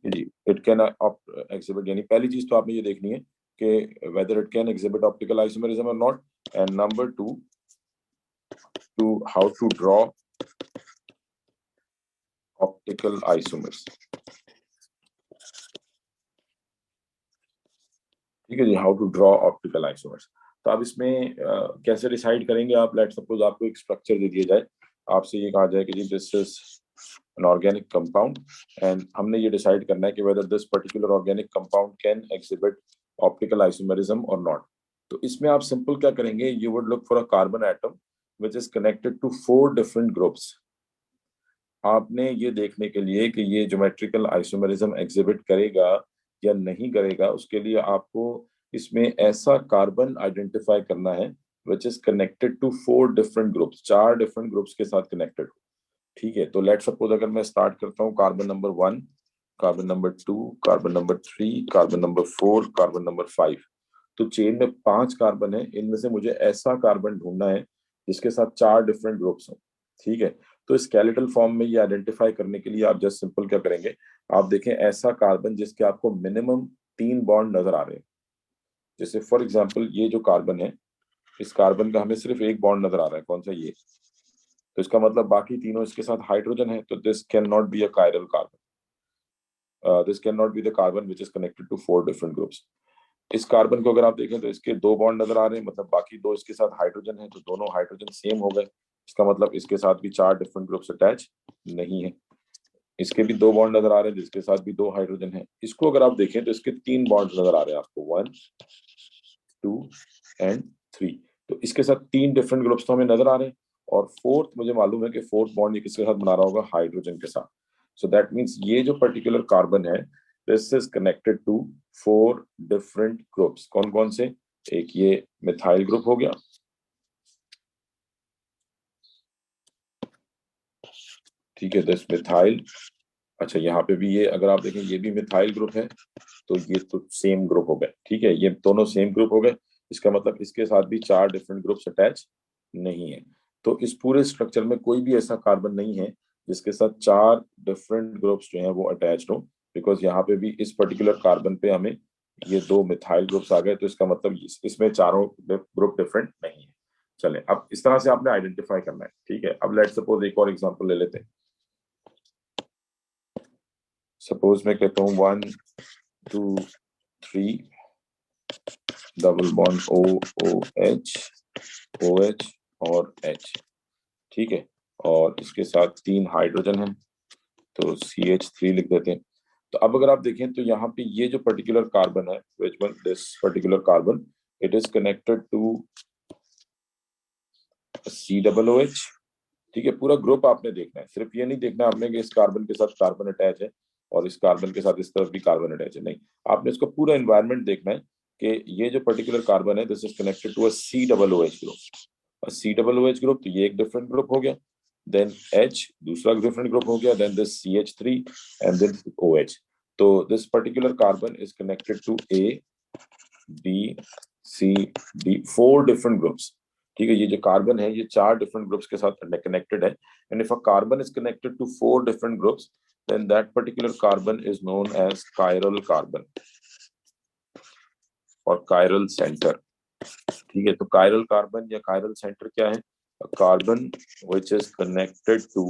जी, इट कैन एग्जिबिट, यानी पहली चीज तो आपने ये देखनी है कि whether it can exhibit optical isomerism और not, and number 2 to how to draw optical isomers। ठीक है जी, how to draw optical isomers. तो अब इसमें कैसे डिसाइड करेंगे आप? लेट सपोज आपको एक स्ट्रक्चर दे दिया जाए, आपसे ये कहा जाए कि जी this is an organic compound, and हमने ये decide करना है कि whether this particular organic compound can exhibit optical isomerism or not. तो इसमें आप simple क्या करेंगे, you would look for a carbon atom which is connected to 4 different groups. आपने ये देखने के लिए कि ये ज्योमेट्रिकल आइसोमेरिज्म एग्जिबिट करेगा या नहीं करेगा, उसके लिए आपको इसमें ऐसा कार्बन आइडेंटिफाई करना है which is connected to 4 different groups, 4 different groups के साथ connected. ठीक है, तो लेट सपोज अगर मैं स्टार्ट करता हूँ carbon number 1, carbon number 2, carbon number 3, carbon number 4, carbon number 5, तो चेन में 5 कार्बन है, इनमें से मुझे ऐसा कार्बन ढूंढना है जिसके साथ 4 डिफरेंट ग्रुप्स हों. ठीक है, तो स्केलेटल फॉर्म में ये आइडेंटिफाई करने के लिए आप जस्ट सिंपल क्या करेंगे, आप देखें ऐसा कार्बन जिसके आपको मिनिमम 3 बॉन्ड नजर आ रहे हैं. जैसे फॉर एग्जांपल ये जो कार्बन है, इस कार्बन का हमें सिर्फ एक बॉन्ड नजर आ रहा है, कौन सा, ये. तो इसका मतलब बाकी तीनों इसके साथ हाइड्रोजन है, तो this can not be a chiral carbon. This can not be the carbon which is connected to 4 different groups. इस कार्बन को अगर आप देखें तो इसके 2 बॉन्ड नजर आ रहे हैं, मतलब बाकी 2 इसके साथ हाइड्रोजन है, तो दोनों हाइड्रोजन सेम हो गए. इसका मतलब इसके साथ भी 4 डिफरेंट ग्रुप्स अटैच नहीं है. इसके भी 2 बॉन्ड नजर आ रहे हैं जिसके साथ भी 2 हाइड्रोजन है. इसको अगर आप देखें तो इसके 3 बॉन्ड नजर आ रहे हैं आपको, 1, 2 एंड 3. तो इसके साथ 3 डिफरेंट ग्रुप्स तो हमें नजर आ रहे हैं, और फोर्थ मुझे मालूम है कि फोर्थ बॉन्ड ये किसके साथ बना रहा होगा, हाइड्रोजन के साथ. सो दैट मींस ये जो पर्टिकुलर कार्बन है, this is connected to 4 different groups. कौन कौन से, एक ये मिथाइल ग्रुप हो गया, ठीक है, दिस मिथाइल. अच्छा, यहाँ पे भी ये अगर आप देखें ये भी मिथाइल ग्रुप है, तो ये तो सेम ग्रुप हो गए. ठीक है, ये दोनों सेम ग्रुप हो गए. इसका मतलब इसके साथ भी 4 डिफरेंट ग्रुप्स अटैच नहीं है. तो इस पूरे स्ट्रक्चर में कोई भी ऐसा कार्बन नहीं है जिसके साथ 4 डिफरेंट ग्रुप्स जो हैं वो अटैच्ड हो, बिकॉज यहाँ पे भी इस पर्टिकुलर कार्बन पे हमें ये 2 मिथाइल ग्रुप्स आ गए, तो इसका मतलब इसमें चारों ग्रुप डिफरेंट नहीं है. चलें, अब इस तरह से आपने आइडेंटिफाई करना है. ठीक है, अब लेट्स सपोज एक और एग्जांपल ले लेते हैं. सपोज मैं कहता हूँ 1, 2, 3 डबल बॉन्ड OOH, OH और H. ठीक है, और इसके साथ 3 हाइड्रोजन है, तो CH3 लिख देते हैं. तो अब अगर आप देखें तो यहाँ पे ये जो पर्टिकुलर कार्बन है, which one, this particular carbon, it is connected to COOH. ठीक है, पूरा ग्रुप आपने देखना है, सिर्फ ये नहीं देखना आपने कि इस कार्बन के साथ कार्बन अटैच है और इस कार्बन के साथ इस तरफ भी कार्बन अटैच है. नहीं, आपने इसको पूरा एनवायरनमेंट देखना है कि ये जो पर्टिकुलर कार्बन है, this is connected to a COOH group. COOH group, तो ये एक डिफरेंट ग्रुप हो गया. देन H दूसरा डिफरेंट ग्रुप हो गया. Then this CH3 and then OH. तो this particular carbon is connected to A, B, C, D, 4 different groups. ठीक है, ये जो कार्बन है ये 4 डिफरेंट ग्रुप्स के साथ कनेक्टेड है. And if a carbon is connected to 4 different groups, then that particular carbon is known as chiral carbon or chiral center. ठीक है, तो chiral carbon या chiral center क्या है, a carbon which is connected to,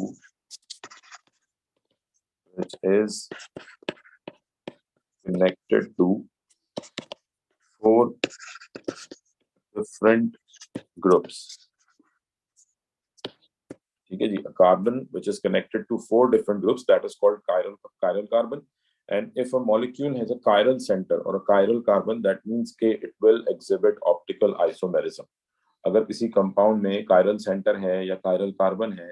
which is connected to 4 different groups. ठीक है जी, a carbon which is connected to 4 different groups, that is called chiral carbon. And if a molecule has a chiral center or a chiral carbon, that means कि it will exhibit optical isomerism. अगर किसी compound में chiral center है या chiral carbon है,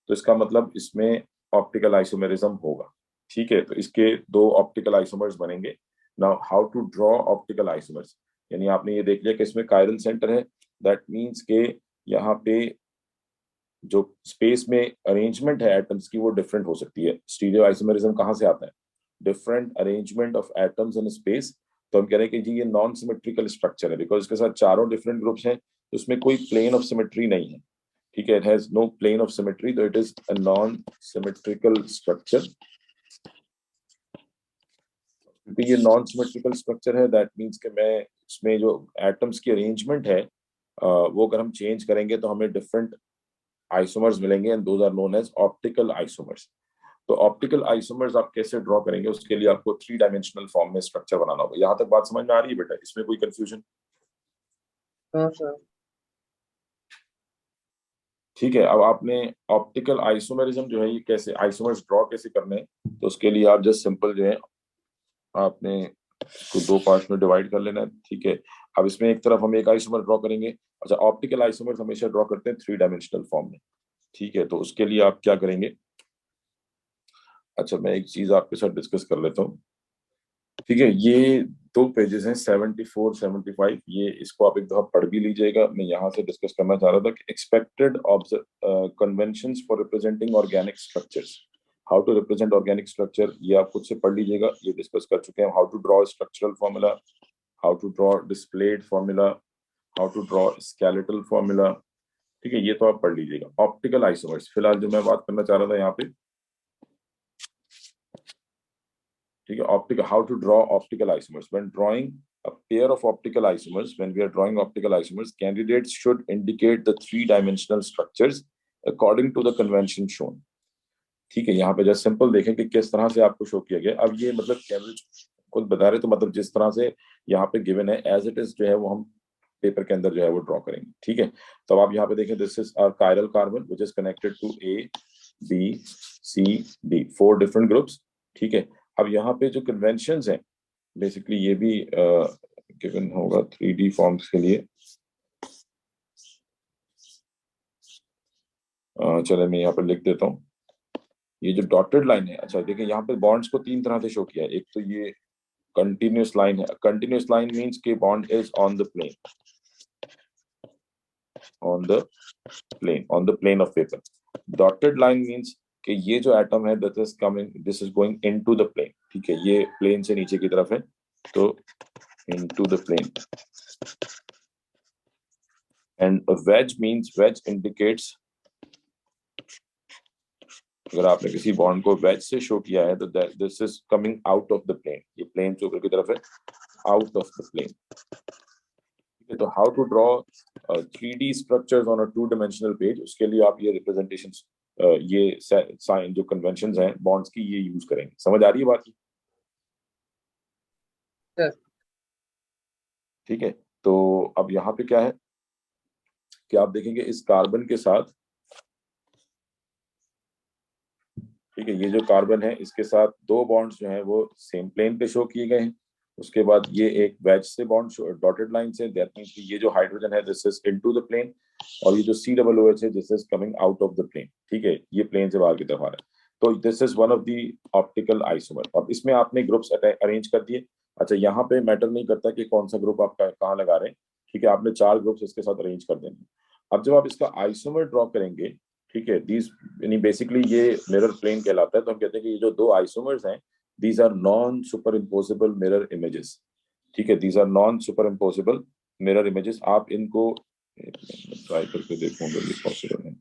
तो इसका मतलब इसमें optical isomerism होगा. ठीक है, तो इसके 2 optical isomers बनेंगे. Now how to draw optical isomers, यानी आपने ये देख लिया कि इसमें chiral center है, that means कि यहाँ पे जो स्पेस में अरेंजमेंट है एटम्स की वो डिफरेंट हो सकती है. स्टीरियो आइसोमेरिज्म कहाँ से आता है, different arrangement of atoms in space. तो हम कह रहे हैं कि जी ये नॉन सिमेट्रिकल स्ट्रक्चर है, बिकॉज इसके साथ चारों डिफरेंट ग्रुप्स हैं, तो उसमें कोई प्लेन ऑफ सिमेट्री नहीं है. ठीक है, it has no plane of symmetry, तो it is a non symmetrical structure. क्योंकि ये नॉन सिमेट्रिकल स्ट्रक्चर है, दैट मीन्स कि मैं इसमें जो एटम्स की अरेंजमेंट है वो अगर हम चेंज करेंगे तो हमें डिफरेंट आइसोमर्स मिलेंगे, and those are known as optical isomers. तो ऑप्टिकल आइसोमर्स आप कैसे ड्रॉ करेंगे, उसके लिए आपको 3 डायमेंशनल फॉर्म में स्ट्रक्चर बनाना होगा. यहाँ तक बात समझ में आ रही है बेटा, इसमें कोई कंफ्यूजन? हाँ सर. ठीक है, अब आपने ऑप्टिकल आइसोमेरिज्म जो है ये कैसे आइसोमर्स ड्रॉ कैसे करने हैं, तो उसके लिए आप जस्ट सिंपल जो है आपने इसको दो पार्ट्स में डिवाइड कर लेना है। ठीक है, अब इसमें एक तरफ हम एक आइसोमर ड्रॉ करेंगे। अच्छा, ऑप्टिकल आइसोमर्स हमेशा ड्रॉ करते हैं 3 डायमेंशनल फॉर्म में। ठीक है, तो उसके लिए आप क्या करेंगे। अच्छा, मैं एक चीज आपके साथ डिस्कस कर लेता हूँ। ठीक है, ये दो पेजेस हैं 74 75, ये इसको आप एक दफा पढ़ भी लीजिएगा। मैं यहाँ से डिस्कस करना चाह रहा था कि expected conventions for representing organic structures, how to represent organic structure, ये आप खुद से पढ़ लीजिएगा, ये डिस्कस कर चुके हैं। How to draw structural formula, how to draw displayed formula, how to draw skeletal formula. ठीक है, ये तो आप पढ़ लीजिएगा। ऑप्टिकल आइसोमर्स, फिलहाल जो मैं बात करना चाह रहा था यहाँ पे, ठीक है, optical, how to draw optical isomers. When drawing a pair of optical isomers, when we are drawing optical isomers, candidates should indicate the 3 dimensional structures according to the convention shown. ठीक है, यहाँ पे जस्ट सिंपल देखें कि किस तरह से आपको शो किया गया। अब ये मतलब कैमरेज खुद बता रहे, तो मतलब जिस तरह से यहाँ पे गिवन है एज इट इज जो है वो हम पेपर के अंदर जो है वो ड्रॉ करेंगे। ठीक है, तो आप यहाँ पे देखें, this is our chiral carbon which is connected to A B C D, 4 different groups. ठीक है, अब यहाँ पे जो कन्वेंशंस हैं बेसिकली ये भी गिवन होगा 3D फॉर्म्स के लिए। चले मैं यहाँ पे लिख देता हूँ, ये जो डॉटेड लाइन है। अच्छा देखिए, यहाँ पे बॉन्ड्स को 3 तरह से शो किया है। एक तो ये कंटिन्यूअस लाइन है। कंटिन्यूअस लाइन मींस के bond is on the plane, on the plane of paper. Dotted line means कि ये जो एटम है that is coming, this is going into the plane. ठीक है, ये प्लेन से नीचे की तरफ है, तो into the plane. And wedge means, wedge indicates, अगर आपने किसी बॉन्ड को वेज से शो किया है तो this is coming out of the plane, ये प्लेन से ऊपर की तरफ है, आउट ऑफ द प्लेन। ठीक है, तो how to draw 3D structures on a 2 dimensional page, उसके लिए आप ये रिप्रेजेंटेशन, ये साइन जो कन्वेंशंस हैं बॉन्ड्स की, ये यूज करेंगे। समझ आ रही है बात की? सर ठीक है, तो अब यहाँ पे क्या है कि आप देखेंगे इस कार्बन के साथ, ठीक है, ये जो कार्बन है इसके साथ 2 बॉन्ड्स जो हैं वो सेम प्लेन पे शो किए गए हैं। उसके बाद ये एक वेज से बॉन्ड डॉटेड लाइन से, दैट मींस कि ये जो हाइड्रोजन है this is into the plane, और ये जो COOH है this is coming out of the plane. ठीक है, ये प्लेन से बाहर की तरफ आ रहा है, तो this is one of the optical isomer. अब इसमें आपने ग्रुप्स अरेंज कर दिए। अच्छा, यहाँ पे मैटर नहीं करता कि कौन सा ग्रुप आप कहाँ लगा रहे हैं। ठीक है, आपने 4 ग्रुप्स इसके साथ अरेंज कर देंगे। अब जब आप इसका आइसोमर ड्रॉ करेंगे, ठीक है, दीज यानी बेसिकली ये मिरर प्लेन कहलाता है। तो हम कहते हैं कि ये जो 2 आइसोमर्स हैं, these are non superimposable mirror images. ठीक है, these are non superimposable mirror images. आप इनको ट्राई करके देखूंगा ये पॉसिबल है।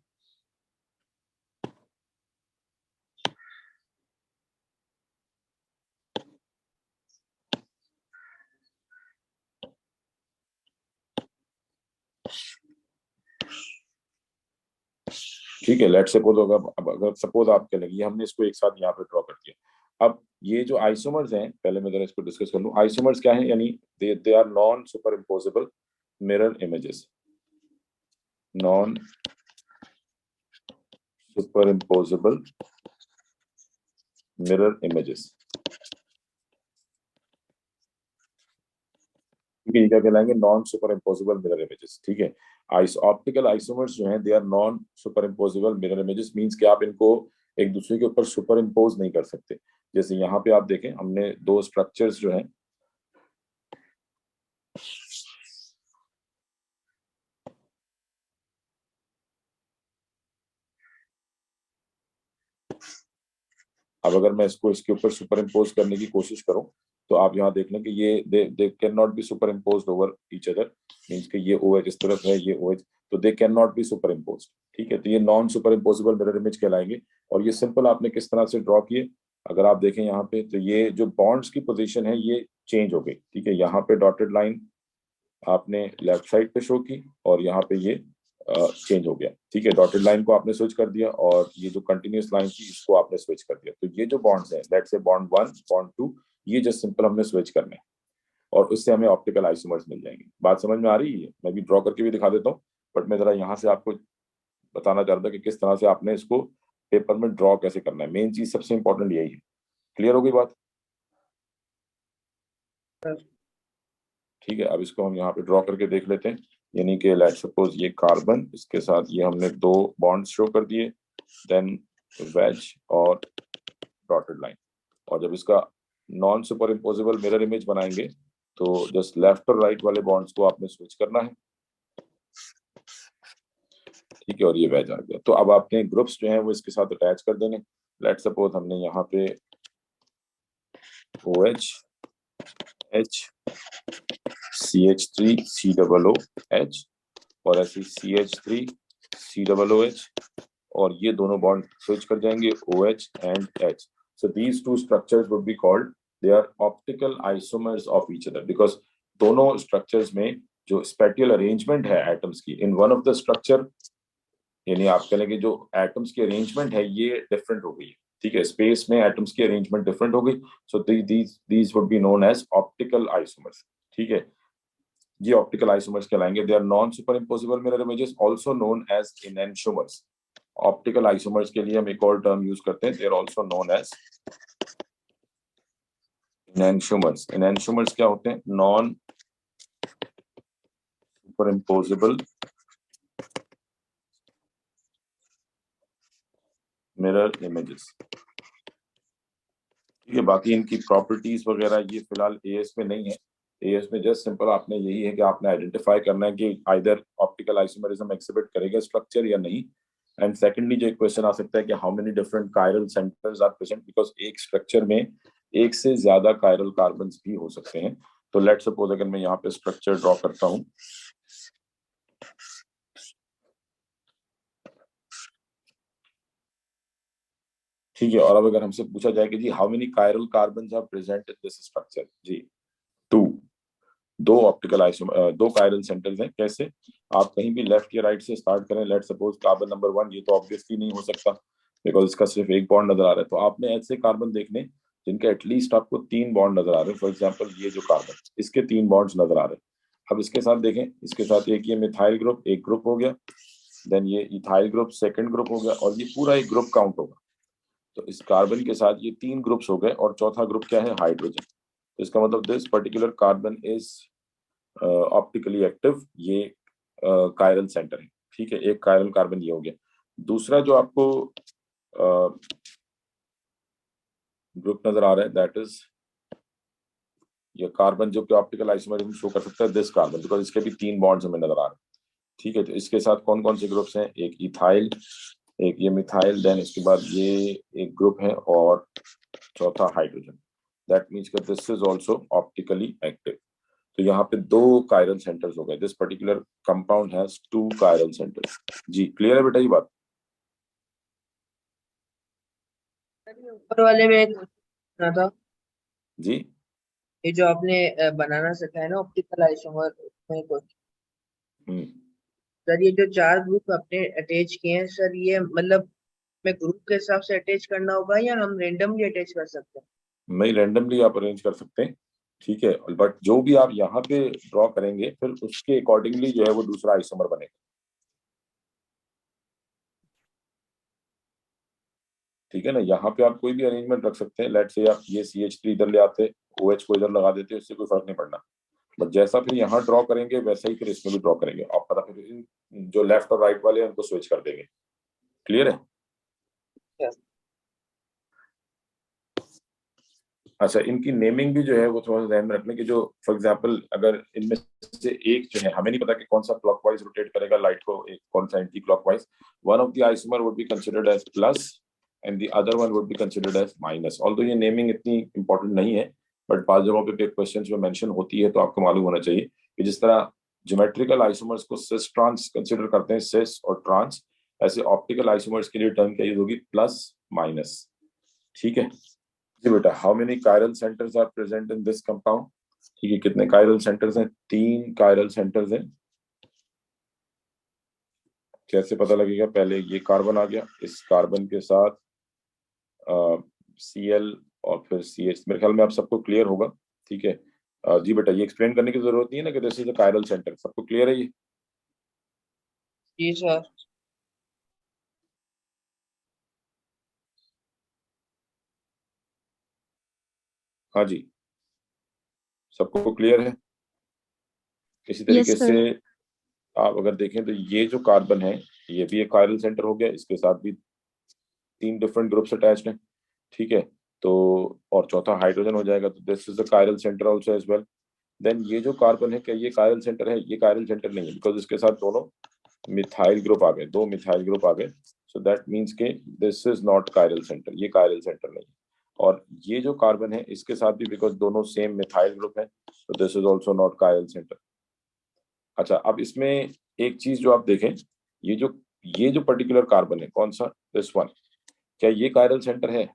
ठीक है, लेट सपोज होगा, अब अगर सपोज आप कह लेंगे हमने इसको एक साथ यहाँ पे ड्रॉ कर दिया। अब ये जो आइसोमर्स हैं, पहले मैं जरा इसको डिस्कस कर लूं। आइसोमर्स क्या है, यानी they are non superimposable mirror images, non superimposable mirror images. ठीक है, ये क्या कहलाएंगे, non superimposable mirror images. ठीक है, ऑप्टिकल आइसोमर्स जो हैं they are non superimposable mirror images, means कि आप इनको एक दूसरे के ऊपर सुपर इम्पोज नहीं कर सकते। जैसे यहाँ पे आप देखें, हमने 2 स्ट्रक्चर्स जो हैं, अब अगर मैं इसको इसके ऊपर सुपर इम्पोज करने की कोशिश करूं, तो आप यहाँ देख लें कि ये they can not be superimpose over each other, means कि ये OH इस तरफ है, ये OH, तो they can not be superimpose. ठीक है, तो ये non superimposable mirror image कहलाएंगे। और ये सिंपल आपने किस तरह से ड्रॉ किए, अगर आप देखें यहाँ पे, तो ये जो बॉन्ड्स की पोजिशन है ये चेंज हो गई। ठीक है, यहाँ पे डॉटेड लाइन आपने लेफ्ट साइड पे शो की, और यहाँ पे ये चेंज हो गया। ठीक है, डॉटेड लाइन को आपने स्विच कर दिया, और ये जो कंटिन्यूअस लाइन थी इसको आपने स्विच कर दिया। तो ये जो बॉन्ड्स हैं, लेट्स से बॉन्ड 1 बॉन्ड 2, ये जस्ट सिंपल हमने स्विच करने हैं, और उससे हमें ऑप्टिकल आइसोमर्स मिल जाएंगे। बात समझ में आ रही है? मैं भी ड्रॉ करके भी दिखा देता हूँ, बट मैं जरा यहाँ से आपको बताना चाह रहा था कि किस तरह से आपने इसको पेपर में ड्रॉ कैसे करना है। मेन चीज सबसे इंपॉर्टेंट यही है। क्लियर हो गई बात? ठीक है, अब इसको हम यहाँ पे ड्रॉ करके देख लेते हैं। यानी कि लेट्स सपोज ये कार्बन, इसके साथ ये हमने दो बॉन्ड्स शो कर दिए, देन वेज और डॉटेड लाइन। और जब इसका non superimposable mirror image बनाएंगे तो जस्ट लेफ्ट और राइट वाले बॉन्ड्स को आपने स्विच करना है। ठीक है, और ये वेज आ गया। तो अब आपने ग्रुप्स जो हैं वो इसके साथ अटैच कर देने। लेट्स सपोज हमने यहाँ पे OH H CH3 COOH और ऐसे CH3 COOH, और ये दोनों बॉन्ड स्विच कर जाएंगे OH and H. So these two structures would be called, they are optical isomers of each other because दोनों structures में जो spatial arrangement है atoms की, in one of the structure, यानी आप कह लेंगे जो atoms की arrangement है ये different हो गई है। ठीक है, स्पेस में atoms की arrangement different हो गई। So these would be known as optical isomers। ठीक है, ये ऑप्टिकल आइसोमर्स कहलाएंगे। They are non superimposable mirror images also known as enantiomers. Optical isomers के लिए हम एक और टर्म यूज करते हैं, they are also known as enantiomers. Enantiomers क्या होते हैं? Non superimposable mirror images. ठीक है, बाकी इनकी प्रॉपर्टीज वगैरह ये फिलहाल एएस में नहीं है। एएस में जस्ट सिंपल आपने यही है कि आपने आइडेंटिफाई करना है कि आइदर ऑप्टिकल आइसोमरिज्म एक्सिबिट करेगा स्ट्रक्चर या नहीं। एंड सेकंडली जो एक क्वेश्चन आ सकता है कि how many different chiral centres are present, because एक स्ट्रक्चर में एक से ज्यादा कायरल कार्बन भी हो सकते हैं। तो लेट सपोज अगर मैं यहाँ पे स्ट्रक्चर ड्रॉ करता हूँ, ठीक है, और अब अगर हमसे पूछा जाए कि जी how many chiral carbon are present in this structure, जी 2। दो ऑप्टिकल आइसोमर, दो कायरल सेंटर्स हैं। कैसे? आप कहीं भी लेफ्ट या राइट से स्टार्ट करें, लेट सपोज कार्बन नंबर 1, ये तो ऑब्वियसली नहीं हो सकता बिकॉज इसका सिर्फ एक बॉन्ड नजर आ रहा है। तो आपने ऐसे कार्बन देखने जिनके एटलीस्ट आपको 3 बॉन्ड नजर आ रहे हैं। फॉर एग्जाम्पल ये जो कार्बन, इसके 3 बॉन्ड्स नजर आ रहे हैं। अब इसके साथ देखें, इसके साथ एक ये मिथाइल ग्रुप, एक ग्रुप हो गया, देन ये इथाइल ग्रुप सेकंड ग्रुप हो गया, और ये पूरा एक ग्रुप काउंट होगा। तो इस कार्बन के साथ ये 3 ग्रुप्स हो गए, और चौथा ग्रुप क्या है? हाइड्रोजन। तो इसका मतलब this particular carbon is optically active. ये कायरल सेंटर है। ठीक है, एक कायरल कार्बन ये हो गया। दूसरा जो आपको ग्रुप नजर आ रहा है दैट इज ये कार्बन जो कि ऑप्टिकल आइसोमरिज्म शो कर सकता है, दिस कार्बन, बिकॉज इसके भी 3 बॉन्ड्स हमें नजर आ रहे हैं। ठीक है, तो इसके साथ कौन कौन से ग्रुप्स हैं? एक इथाइल, एक ये मिथाइल, देन इसके बाद ये एक ग्रुप है, और चौथा hydrogen. That means this is also optically active. तो यहाँ पे 2 कायरल सेंटर्स हो गए। This particular compound has 2 chiral centres. जी क्लियर है बेटा ये बात? ऊपर वाले में एक पूछना था, जी ये जो आपने बनाना सिखाया ना ऑप्टिकल आइसोमर, में कुछ हम्म। सर, ये जो 4 ग्रुप आपने अटैच किए हैं सर, ये मतलब में ग्रुप के हिसाब से अटैच करना होगा या हम रेंडमली अटैच कर सकते हैं? नहीं, रैंडमली आप अरेंज कर सकते हैं। ठीक है, बट जो भी आप यहाँ पे ड्रॉ करेंगे फिर उसके अकॉर्डिंगली जो है वो दूसरा आइसोमर बनेगा। ठीक है ना, यहाँ पे आप कोई भी अरेंजमेंट रख सकते हैं। लेट से आप ये CH3 इधर ले आते, OH को इधर लगा देते, उससे कोई फर्क नहीं पड़ना। बट जैसा फिर यहाँ ड्रॉ करेंगे वैसा ही फिर इसमें भी ड्रॉ करेंगे। आप पता फिर जो लेफ्ट और राइट वाले हैं उनको स्विच कर देंगे। क्लियर है? Yes. अच्छा, इनकी नेमिंग भी जो है वो थोड़ा सा ध्यान में रखने की। जो फॉर एग्जांपल अगर इनमें से एक जो है, हमें नहीं पता कि कौन सा क्लॉकवाइज रोटेट करेगा लाइट को, एक कौन सा anticlockwise. One of the isomer would be considered as plus and the other one would be considered as minus. Although ये नेमिंग इतनी इंपॉर्टेंट नहीं है, बट पांच जगहों पे क्वेश्चंस में मेंशन होती है, तो आपको मालूम होना चाहिए कि जिस तरह ज्योमेट्रिकल आइसोमर्स को सिस ट्रांस कंसिडर करते हैं, सिस और ट्रांस, ऐसे ऑप्टिकल आइसोमर्स के लिए टर्म क्या यूज होगी? Plus minus. ठीक है जी बेटा, how many chiral centres are present in this compound? ठीक है, कितने कायरल सेंटर्स हैं? 3 कायरल सेंटर्स हैं। कैसे पता लगेगा? पहले ये कार्बन आ गया, इस कार्बन के साथ Cl और फिर CH। मेरे ख्याल में आप सबको क्लियर होगा। ठीक है, जी बेटा, ये एक्सप्लेन करने की जरूरत नहीं है ना कि this is a chiral centre, सबको क्लियर है ये? जी सर। हाँ जी, सबको क्लियर है? इसी यस तरीके सर। से आप अगर देखें तो ये जो कार्बन है ये भी एक कायरल सेंटर हो गया, इसके साथ भी 3 डिफरेंट ग्रुप्स अटैच्ड हैं, ठीक है। तो और चौथा हाइड्रोजन हो जाएगा, तो this is the chiral centre also as well. देन ये जो कार्बन है, क्या ये कायरल सेंटर है? ये कायरल सेंटर नहीं है, बिकॉज इसके साथ दोनों मिथाइल ग्रुप आ गए, 2 मिथाइल ग्रुप आ गए। सो दैट मीन्स के this is not chiral centre, ये कायरल सेंटर नहीं है। और ये जो कार्बन है इसके साथ भी, बिकॉज दोनों सेम मिथाइल ग्रुप है, तो this is also not chiral centre. अच्छा, अब इसमें एक चीज जो आप देखें, ये जो पर्टिकुलर कार्बन है, कौन सा, दिस वन, क्या ये कायरल सेंटर है?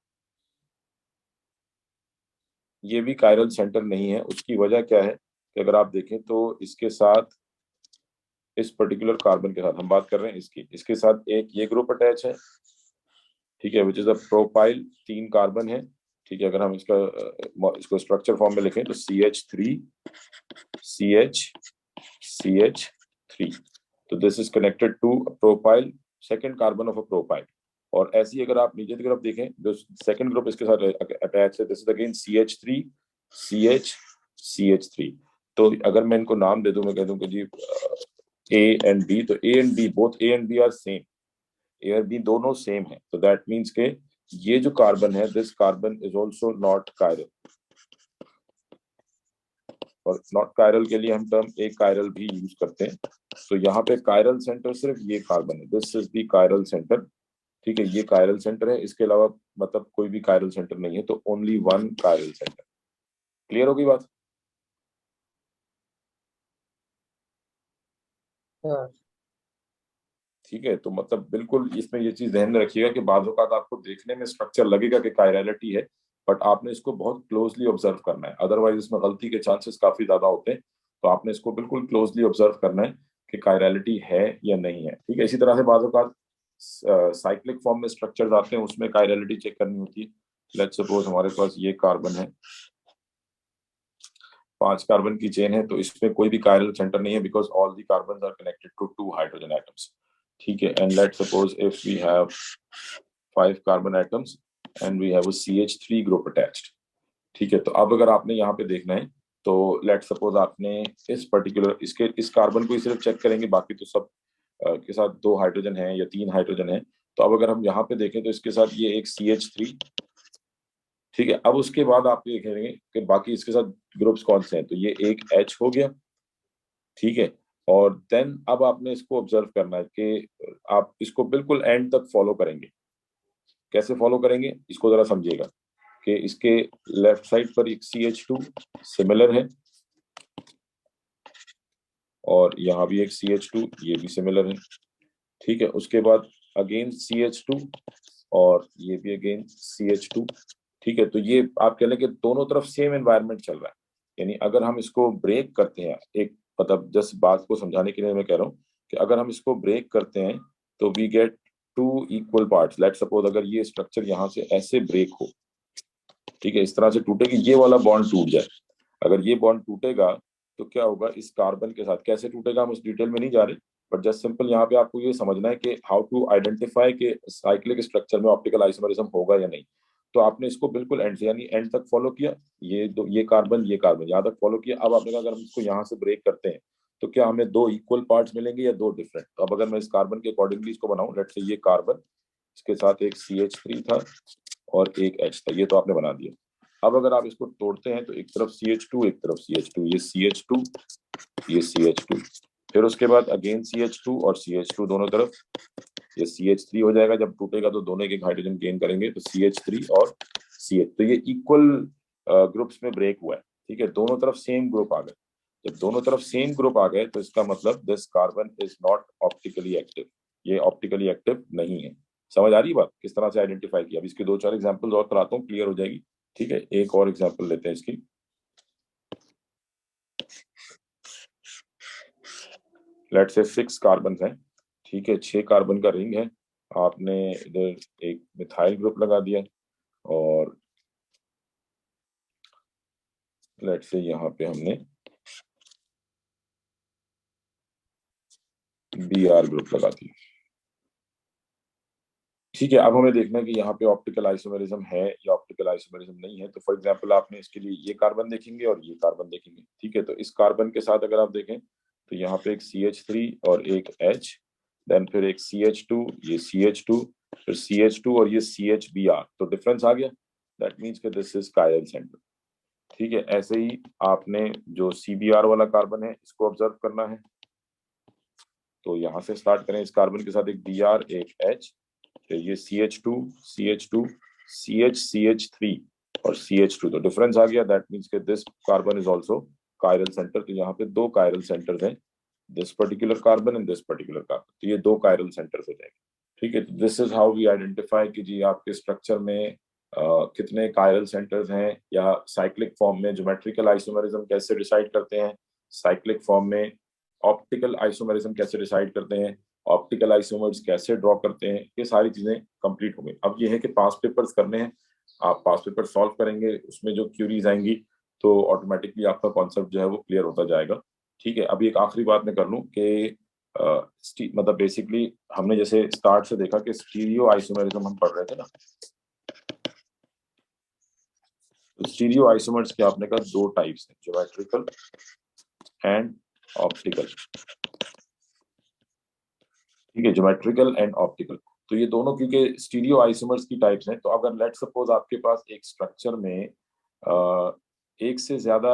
ये भी कायरल सेंटर नहीं है। उसकी वजह क्या है कि अगर आप देखें तो इसके साथ, इस पर्टिकुलर कार्बन के साथ हम बात कर रहे हैं, इसके साथ एक ये ग्रुप अटैच है, ठीक है, which is a propyl, 3 carbon है, ठीक है। अगर हम इसको स्ट्रक्चर फॉर्म में लिखें तो CH3 CH3, तो this is connected to propyl, second carbon of a propyl. और ऐसे ही अगर आप नीचे की तरफ देखें, जो सेकंड ग्रुप इसके साथ अटैच है, this is again CH3 CH3। तो अगर मैं इनको नाम दे दूं, मैं कह दूं कि जी A एंड B, तो A and B, both A and B are same, A और B दोनों सेम है, तो दैट मीन्स के ये जो कार्बन है, this carbon is also not chiral. और नॉट कायरल के लिए हम टर्म एक कायरल भी यूज करते हैं। तो यहाँ पे कायरल सेंटर सिर्फ ये कार्बन है, this is the chiral centre, ठीक है, ये कायरल सेंटर है। इसके अलावा मतलब कोई भी कायरल सेंटर नहीं है, तो only one chiral centre. Clear होगी बात? हाँ ठीक है, तो मतलब बिल्कुल इसमें ये चीज ध्यान में रखिएगा कि बाज़ औक़ात आपको देखने में स्ट्रक्चर लगेगा कि कायरलिटी है, बट आपने इसको बहुत क्लोजली ऑब्जर्व करना है, अदरवाइज इसमें गलती के चांसेस काफी ज्यादा होते हैं। तो आपने इसको बिल्कुल क्लोजली ऑब्जर्व करना है कि कायरलिटी है या नहीं है, ठीक है। इसी तरह से बाज़ औक़ात साइक्लिक फॉर्म में स्ट्रक्चर्स आते हैं, उसमें कायरलिटी चेक करनी होती है। लेट्स सपोज हमारे पास ये कार्बन है, 5 कार्बन की चेन है, तो इसमें कोई भी कायरल सेंटर नहीं है, because all the carbon are connected to 2 hydrogen atoms, ठीक है। And let's suppose if we have 5 carbon atoms and we have a CH3 group attached, ठीक है। तो अब अगर आपने यहाँ पे देखना है, तो लेट्स सपोज आपने इस पर्टिकुलर इस कार्बन को ही सिर्फ चेक करेंगे, बाकी तो सब के साथ 2 हाइड्रोजन है या 3 हाइड्रोजन है। तो अब अगर हम यहाँ पे देखें तो इसके साथ ये एक CH3, ठीक है। अब उसके बाद आप ये देखेंगे कि बाकी इसके साथ ग्रुप्स कौन से हैं, तो ये एक H हो गया, ठीक है। और देन अब आपने इसको ऑब्जर्व करना है कि आप इसको बिल्कुल एंड तक फॉलो करेंगे। कैसे फॉलो करेंगे, इसको जरा समझिएगा कि इसके लेफ्ट साइड पर एक CH2 सिमिलर है, और यहाँ भी एक CH2, ये भी सिमिलर है, ठीक है। उसके बाद अगेन CH2, और ये भी अगेन CH2, ठीक है। तो ये आप कह लें कि दोनों तरफ सेम एनवायरनमेंट चल रहा है। यानी अगर हम इसको ब्रेक करते हैं, एक मतलब जस्ट बात को समझाने के लिए मैं कह रहा हूँ कि अगर हम इसको ब्रेक करते हैं तो we get 2 equal parts. Let suppose अगर ये स्ट्रक्चर यहाँ से ऐसे ब्रेक हो, ठीक है, इस तरह से टूटे कि ये वाला बॉन्ड टूट जाए। अगर ये बॉन्ड टूटेगा तो क्या होगा इस कार्बन के साथ, कैसे टूटेगा हम उस डिटेल में नहीं जा रहे, बट जस्ट सिंपल यहाँ पे आपको ये समझना है कि हाउ टू आइडेंटिफाई कि साइक्लिक स्ट्रक्चर में ऑप्टिकल आइसोमरिज्म होगा या नहीं। तो आपने इसको बिल्कुल एंड से, यानी एंड तक फॉलो किया, ये कार्बन यहाँ तक फॉलो किया। अब आपने कहा अगर हम इसको यहाँ से ब्रेक करते हैं तो क्या हमें 2 इक्वल पार्ट्स मिलेंगे या 2 डिफरेंट। तो अब अगर मैं इस कार्बन के अकॉर्डिंगली इसको बनाऊं, लेट्स से ये कार्बन, इसके साथ एक CH3 था और एक H था, ये तो आपने बना दिया। अब अगर आप इसको तोड़ते हैं तो एक तरफ CH2, एक तरफ CH2, ये CH2, ये CH2, फिर उसके बाद अगेन CH2 और CH2 दोनों तरफ, ये CH3 हो जाएगा। जब टूटेगा तो दोनों एक हाइड्रोजन गेन करेंगे, तो CH3 और CH, तो ये इक्वल ग्रुप्स में ब्रेक हुआ है, ठीक है। दोनों तरफ सेम ग्रुप आ गए। जब दोनों तरफ सेम ग्रुप आ गए तो इसका मतलब this carbon is not optically active, ये ऑप्टिकली एक्टिव नहीं है। समझ आ रही है बात, किस तरह से आइडेंटिफाई किया? अब इसके 2-4 एग्जांपल्स और कराता हूँ, क्लियर हो जाएगी, ठीक है। एक और एग्जांपल लेते हैं इसकी। लेट्स से 6 कार्बन है, ठीक है, 6 कार्बन का रिंग है। आपने इधर एक मिथाइल ग्रुप लगा दिया, और लेट्स से यहाँ पे हमने Br ग्रुप लगा दिया, ठीक है, अब हमें देखना है कि यहाँ पे ऑप्टिकल आइसोमेरिज्म है या ऑप्टिकल आइसोमेरिज्म नहीं है। तो फॉर एग्जांपल आपने इसके लिए ये कार्बन देखेंगे और ये कार्बन देखेंगे। ठीक है, तो इस कार्बन के साथ अगर आप देखें तो यहाँ पे एक CH3 और एक H, देन फिर एक CH2, ये CH2, फिर CH2 और ये CHBr। तो डिफरेंस आ गया, दैट मीन्स कि दिस इज कायरल सेंटर। ठीक है, ऐसे ही आपने जो CBr वाला कार्बन है इसको ऑब्जर्व करना है। तो यहाँ से स्टार्ट करें, इस कार्बन के साथ एक Br, एक H, फिर ये CH2, CH2, CH3 और CH2। तो डिफरेंस आ गया, दैट मीन्स के this carbon is also chiral centre. तो यहाँ पे दो कायरल सेंटर्स हैं, this particular carbon and this particular carbon. तो ये दो कायरल सेंटर्स हो जाएंगे। ठीक है, तो this is how we identify कि जी आपके स्ट्रक्चर में कितने कायरल सेंटर्स हैं, या साइक्लिक फॉर्म में ज्योमेट्रिकल आइसोमेरिज्म कैसे डिसाइड करते हैं, साइक्लिक फॉर्म में ऑप्टिकल आइसोमेरिज्म कैसे डिसाइड करते हैं, ऑप्टिकल आइसोमर्स कैसे ड्रॉ करते हैं, ये सारी चीजें कंप्लीट हो गई। अब ये है कि पास पेपर्स करने हैं, आप पास पेपर सॉल्व करेंगे, उसमें जो क्यूरीज आएंगी तो ऑटोमेटिकली आपका कॉन्सेप्ट जो है वो क्लियर होता जाएगा। ठीक है, अभी एक आखिरी बात मैं कर लूं कि मतलब बेसिकली हमने जैसे स्टार्ट से देखा कि स्टीरियो आइसोमेरिज्म हम पढ़ रहे थे ना, तो स्टीरियो आइसोमर्स के आपने कहा दो टाइप्स हैं, ज्योमेट्रिकल एंड ऑप्टिकल। ठीक है, ज्योमेट्रिकल एंड ऑप्टिकल। तो ये दोनों क्योंकि स्टीरियो आइसोमर्स की टाइप्स हैं, तो अगर लेट सपोज आपके पास एक स्ट्रक्चर में एक से ज्यादा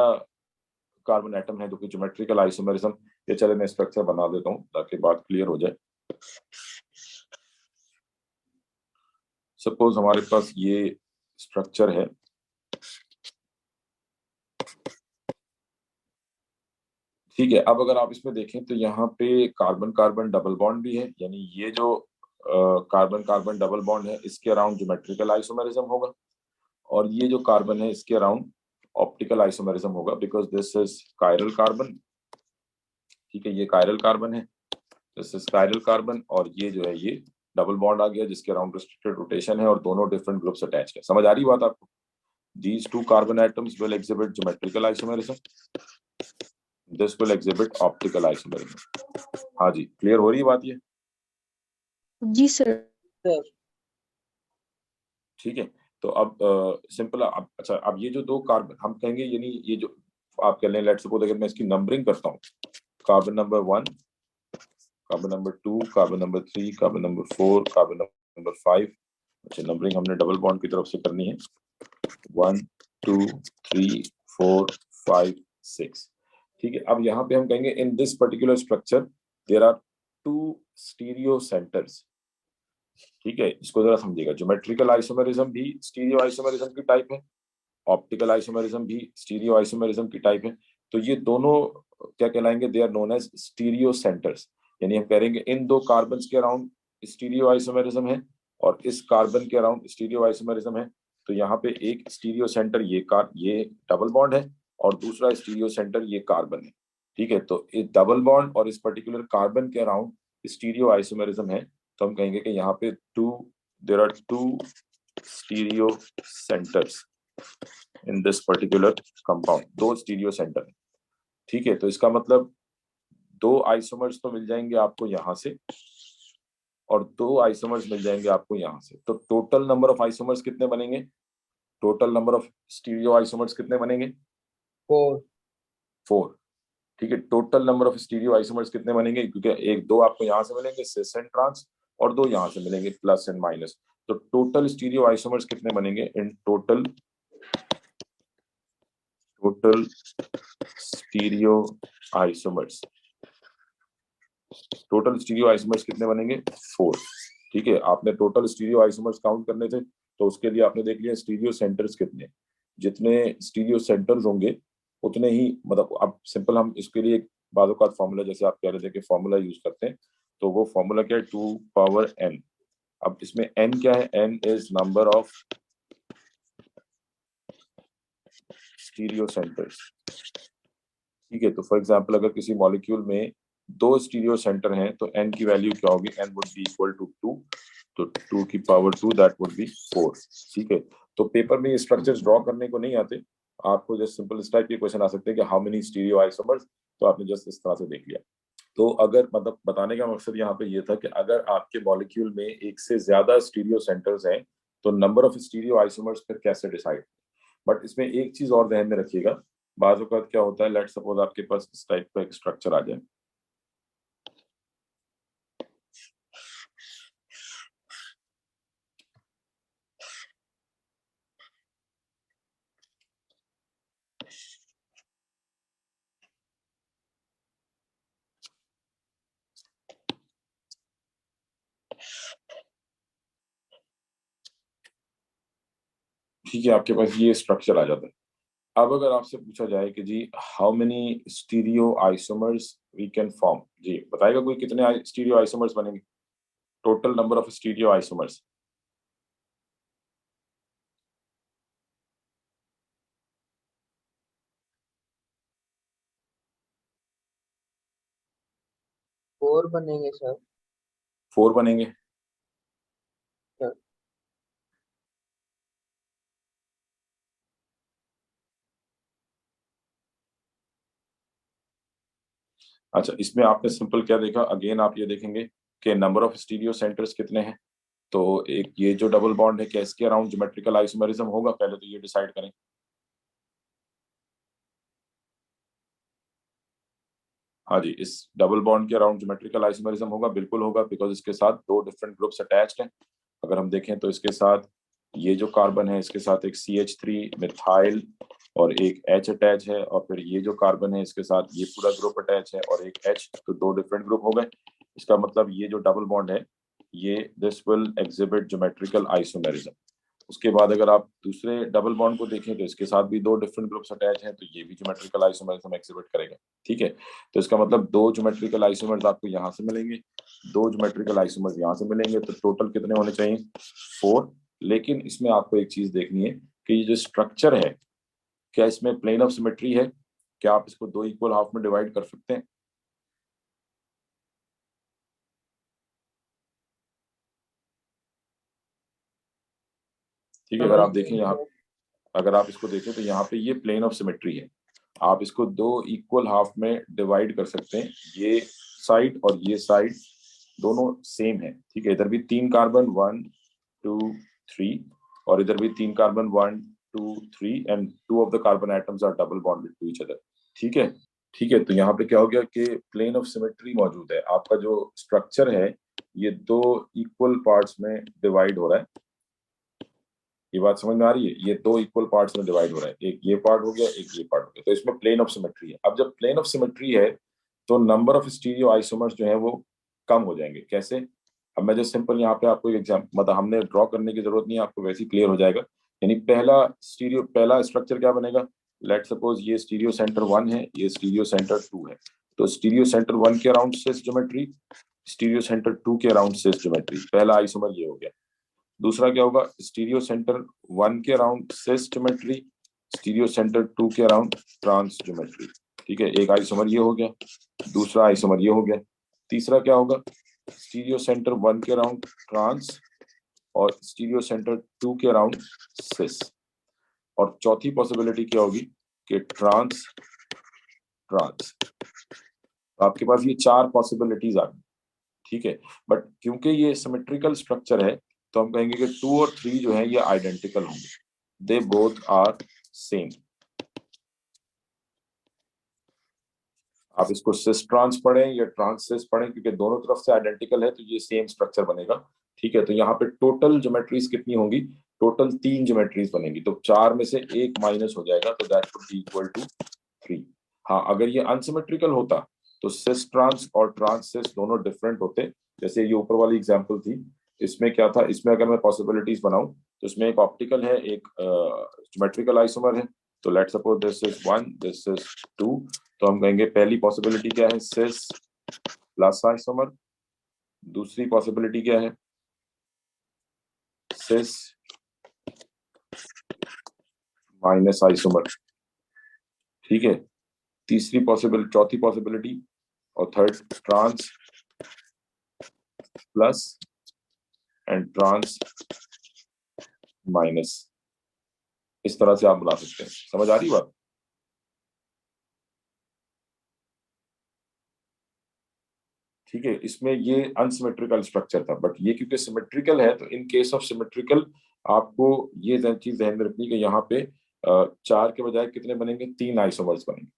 कार्बन एटम है जो कि ज्योमेट्रिकल आइसोमरिज्म, ये चले मैं स्ट्रक्चर बना देता हूं ताकि बात क्लियर हो जाए। सपोज हमारे पास ये स्ट्रक्चर है, ठीक है। अब अगर आप इसमें देखें तो यहाँ पे कार्बन कार्बन डबल बॉन्ड भी है, यानी ये जो कार्बन कार्बन डबल बॉन्ड है इसके अराउंड ज्योमेट्रिकल आइसोमेरिज्म होगा, और ये जो कार्बन है इसके अराउंड ऑप्टिकल आइसोमेरिज्म होगा, because this is chiral carbon. ठीक है, ये कायरल कार्बन है, दिस इज कायरल कार्बन, और ये जो है ये डबल बॉन्ड आ गया जिसके अराउंड रिस्ट्रिक्टेड रोटेशन है और दोनों डिफरेंट ग्रुप्स अटैच है। समझ आ रही बात आपको? These two carbon atoms will exhibit geometrical isomerism. This will exhibit optical isomerism. हाँ जी, क्लियर हो रही है बात ये? जी सर। सर ठीक है, तो अब सिंपल अब अच्छा, अब ये जो दो कार्बन हम कहेंगे, यानी ये जो आप कह लें, लेट्स सपोज अगर मैं इसकी नंबरिंग करता हूँ, carbon number 1, carbon number 2, carbon number 3, carbon number 4, carbon number 5। अच्छा, नंबरिंग हमने डबल बॉन्ड की तरफ से करनी है, 1 2 3 4 5 6। ठीक है, अब यहाँ पे हम कहेंगे in this particular structure there are two stereo centres. ठीक है, इसको जरा समझिएगा, ज्योमेट्रिकल आइसोमेरिज्म भी स्टीरियो आइसोमेरिज्म की टाइप है, ऑप्टिकल आइसोमेरिज्म भी स्टीरियो आइसोमेरिज्म की टाइप है। तो ये दोनों क्या कहलाएंगे? They are known as stereo centres. यानी हम कहेंगे इन दो कार्बन के अराउंड स्टीरियो आइसोमेरिज्म है और इस कार्बन के अराउंड स्टीरियो आइसोमेरिज्म है। तो यहाँ पे एक स्टीरियो सेंटर ये डबल बॉन्ड है और दूसरा स्टीरियो सेंटर ये कार्बन है। ठीक है, तो इस डबल बॉन्ड और इस पर्टिकुलर कार्बन के अराउंड स्टीरियो आइसोमेरिज्म है, तो हम कहेंगे कि यहाँ पे there are two stereo centres in this particular compound, दो स्टीरियो सेंटर है। ठीक है, तो इसका मतलब दो आइसोमर्स तो मिल जाएंगे आपको यहाँ से और दो आइसोमर्स मिल जाएंगे आपको यहाँ से। तो टोटल नंबर ऑफ आइसोमर्स कितने बनेंगे? Total number of stereo isomers कितने बनेंगे? 4। ठीक है, total number of stereo isomers कितने बनेंगे? क्योंकि एक दो आपको यहाँ से मिलेंगे सिस एंड ट्रांस, और दो यहाँ से मिलेंगे प्लस एंड माइनस। तो टोटल स्टीरियो आइसोमर्स कितने बनेंगे? In total stereo isomers, total stereo isomers कितने बनेंगे? 4। ठीक है, आपने टोटल स्टीरियो आइसोमर्स काउंट करने थे, तो उसके लिए आपने देख लिया स्टीरियो सेंटर्स कितने, जितने स्टीरियो सेंटर्स होंगे उतने ही, मतलब अब सिंपल हम इसके लिए एक बाजू का फॉर्मूला, जैसे आप कह रहे थे कि फॉर्मूला यूज करते हैं, तो वो फॉर्मूला क्या है? 2 पावर n। अब इसमें n क्या है? n is number of stereo centres. ठीक है, तो फॉर एग्जांपल अगर किसी मॉलिक्यूल में दो स्टीरियो सेंटर हैं तो n की वैल्यू क्या होगी? n would be equal to 2, तो 2 की पावर 2 दैट वुड बी 4। ठीक है, तो पेपर में ये स्ट्रक्चर्स ड्रॉ करने को नहीं आते, आपको जस्ट सिंपल इस टाइप के क्वेश्चन आ सकते हैं कि हाउ मेनी स्टीरियो आइसोमर्स, तो आपने जस्ट इस तरह से देख लिया। तो अगर मतलब बताने का मकसद यहाँ पे ये था कि अगर आपके मॉलिक्यूल में एक से ज्यादा स्टीरियो सेंटर्स हैं तो नंबर ऑफ स्टीरियो आइसोमर्स फिर कैसे डिसाइड। बट इसमें एक चीज और ध्यान में रखिएगा, बाज़ औक़ात क्या होता है, लेट सपोज आपके पास इस टाइप का एक स्ट्रक्चर आ जाए, ठीक है, आपके पास ये स्ट्रक्चर आ जाता है। अब अगर आपसे पूछा जाए कि जी how many stereo isomers we can form, जी बताएगा कोई कितने स्टीरियो आइसोमर्स बनेंगे, total number of stereo isomers. 4 बनेंगे सर। 4 बनेंगे। सर, अच्छा, इसमें आपने सिंपल क्या देखा, अगेन आप ये देखेंगे कि नंबर ऑफ स्टीरियो सेंटर्स कितने हैं। तो एक ये जो डबल बॉन्ड है क्या इसके अराउंड ज्योमेट्रिकल आइसोमरिज्म होगा, पहले तो ये डिसाइड करें। हाँ जी, इस डबल बॉन्ड के अराउंड ज्योमेट्रिकल आइसोमरिज्म होगा, बिल्कुल होगा, बिकॉज इसके साथ 2 डिफरेंट ग्रुप्स अटैच्ड हैं। अगर हम देखें तो इसके साथ ये जो कार्बन है इसके साथ एक CH3 मिथाइल और एक H अटैच है, और फिर ये जो कार्बन है इसके साथ ये पूरा ग्रुप अटैच है और एक H, तो 2 डिफरेंट ग्रुप हो गए। इसका मतलब ये जो डबल बॉन्ड है ये this will exhibit geometrical isomerism. उसके बाद अगर आप दूसरे डबल बॉन्ड को देखें तो इसके साथ भी 2 डिफरेंट ग्रुप्स अटैच हैं, तो ये भी ज्योमेट्रिकल आइसोमरिज्म एग्जिबिट करेगा। ठीक है, तो इसका मतलब 2 ज्योमेट्रिकल आइसोमर्स आपको यहाँ से मिलेंगे, 2 ज्योमेट्रिकल आइसोमर्स यहाँ से मिलेंगे, तो टोटल कितने होने चाहिए, 4। लेकिन इसमें आपको एक चीज देखनी है कि ये जो स्ट्रक्चर है क्या इसमें प्लेन ऑफ सिमेट्री है, क्या आप इसको 2 इक्वल हाफ में डिवाइड कर सकते हैं। ठीक है, अगर समझ आप देखें गए यहाँ, सर। अगर आप इसको देखें तो यहाँ पे ये प्लेन ऑफ सिमेट्री है, आप इसको 2 इक्वल हाफ में डिवाइड कर सकते हैं। ये साइड और ये साइड दोनों सेम है। ठीक है, इधर भी 3 कार्बन 1 2 3 और इधर भी 3 कार्बन 1 2 3 and 2 of the carbon atoms are double bonded to each other. ठीक है, ठीक है, तो यहाँ पे क्या हो गया कि प्लेन ऑफ सिमेट्री मौजूद है, आपका जो स्ट्रक्चर है ये 2 इक्वल पार्ट्स में डिवाइड हो रहा है। ये बात समझ में आ रही है, ये 2 इक्वल पार्ट्स में डिवाइड हो रहा है, एक ये पार्ट हो गया एक ये पार्ट हो गया, तो इसमें प्लेन ऑफ सिमेट्री है। अब जब प्लेन ऑफ सिमेट्री है तो नंबर ऑफ स्टीरियो आइसोमर्स जो है वो कम हो जाएंगे। कैसे, अब मैं जो सिंपल यहाँ पे आपको एग्जाम मतलब हमने ड्रॉ करने की जरूरत नहीं है, आपको वैसे ही क्लियर हो जाएगा। यानी पहला स्ट्रक्चर क्या बनेगा, लेट सपोज ये स्टीरियो सेंटर 1 है, ये स्टीरियो सेंटर 2 है, तो स्टीरियो सेंटर 1 के अराउंड सिस ज्योमेट्री, स्टीरियो सेंटर 2 के अराउंड सिस ज्योमेट्री, पहला आइसोमर ये हो गया। दूसरा क्या होगा, स्टीरियो सेंटर 1 के अराउंड सिस ज्योमेट्री, स्टीरियो सेंटर 2 के अराउंड ट्रांस ज्योमेट्री। ठीक है, एक आइसोमर ये हो गया, दूसरा आइसोमर ये हो गया। तीसरा क्या होगा, स्टीरियो सेंटर 1 के अराउंड ट्रांस और स्टीरियो सेंटर 2 के अराउंड सिस। और चौथी पॉसिबिलिटी क्या होगी कि ट्रांस ट्रांस। तो आपके पास ये 4 पॉसिबिलिटीज आ गई। ठीक है, बट क्योंकि ये सिमेट्रिकल स्ट्रक्चर है तो हम कहेंगे कि 2 और 3 जो है ये आइडेंटिकल होंगे, दे बोथ आर सेम। आप इसको सिस ट्रांस पढ़ें या ट्रांस सिस पढ़ें, क्योंकि दोनों तरफ से आइडेंटिकल है तो ये सेम स्ट्रक्चर बनेगा। ठीक है, तो यहाँ पे टोटल ज्योमेट्रीज कितनी होंगी, टोटल 3 ज्योमेट्रीज बनेगी, तो 4 में से 1 माइनस हो जाएगा, तो that would be equal to 3। हाँ, अगर ये अनसिमेट्रिकल होता तो सिस ट्रांस और ट्रांस सिस दोनों डिफरेंट होते। जैसे ये ऊपर वाली एग्जांपल थी, इसमें क्या था, इसमें अगर मैं पॉसिबिलिटीज बनाऊं तो इसमें एक ऑप्टिकल है, एक ज्योमेट्रिकल आइसोमर है। तो let's suppose this is 1 this is 2, तो हम कहेंगे पहली पॉसिबिलिटी क्या है, सिस प्लस आइसोमर। दूसरी पॉसिबिलिटी क्या है, सिस माइनस आइसोमर। ठीक है, चौथी पॉसिबिलिटी और third trans plus and trans minus. इस तरह से आप बना सकते हैं। समझ आ रही बात। ठीक है, इसमें ये अनसिमेट्रिकल स्ट्रक्चर था, बट ये क्योंकि सिमेट्रिकल है तो इन केस ऑफ सिमेट्रिकल आपको ये चीज ध्यान में रखनी कि यहाँ पे 4 के बजाय कितने बनेंगे, 3 आइसोमर्स बनेंगे।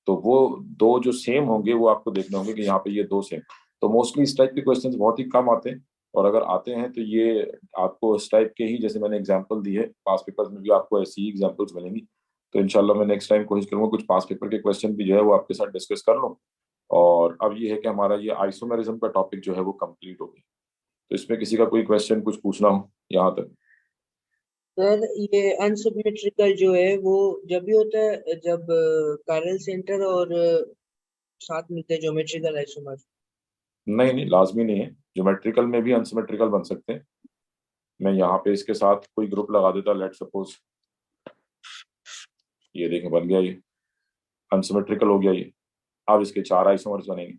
तो वो 2 जो सेम होंगे वो आपको देखने होंगे कि यहाँ पे ये 2 सेम। तो मोस्टली इस टाइप के क्वेश्चंस बहुत ही कम आते हैं, और अगर आते हैं तो ये आपको इस टाइप के ही, जैसे मैंने एग्जांपल दी है, पास पेपर्स में भी आपको ऐसी ही एग्जांपल्स मिलेंगी। तो इंशाल्लाह मैं नेक्स्ट टाइम कोशिश करूंगा कुछ पास पेपर के क्वेश्चन भी जो है वो आपके साथ डिस्कस कर लूं। और अब ये है कि हमारा ये आइसोमेरिज्म का टॉपिक जो है वो कंप्लीट हो गया। तो इसमें किसी का कोई क्वेश्चन कुछ पूछना हो यहाँ तक? सर ये अनसिमेट्रिकल जो है वो जब भी होता है जब कायरल सेंटर और साथ मिलते हैं ज्योमेट्रिकल आइसोमर। नहीं नहीं, लाजमी नहीं है, ज्योमेट्रिकल में भी अनसिमेट्रिकल बन सकते हैं। मैं यहाँ पे इसके साथ कोई ग्रुप लगा देता, लेट सपोज ये देखें बन गया, ये अनसिमेट्रिकल हो गया ये। अब इसके 4 आइसोमर्स बनेंगे।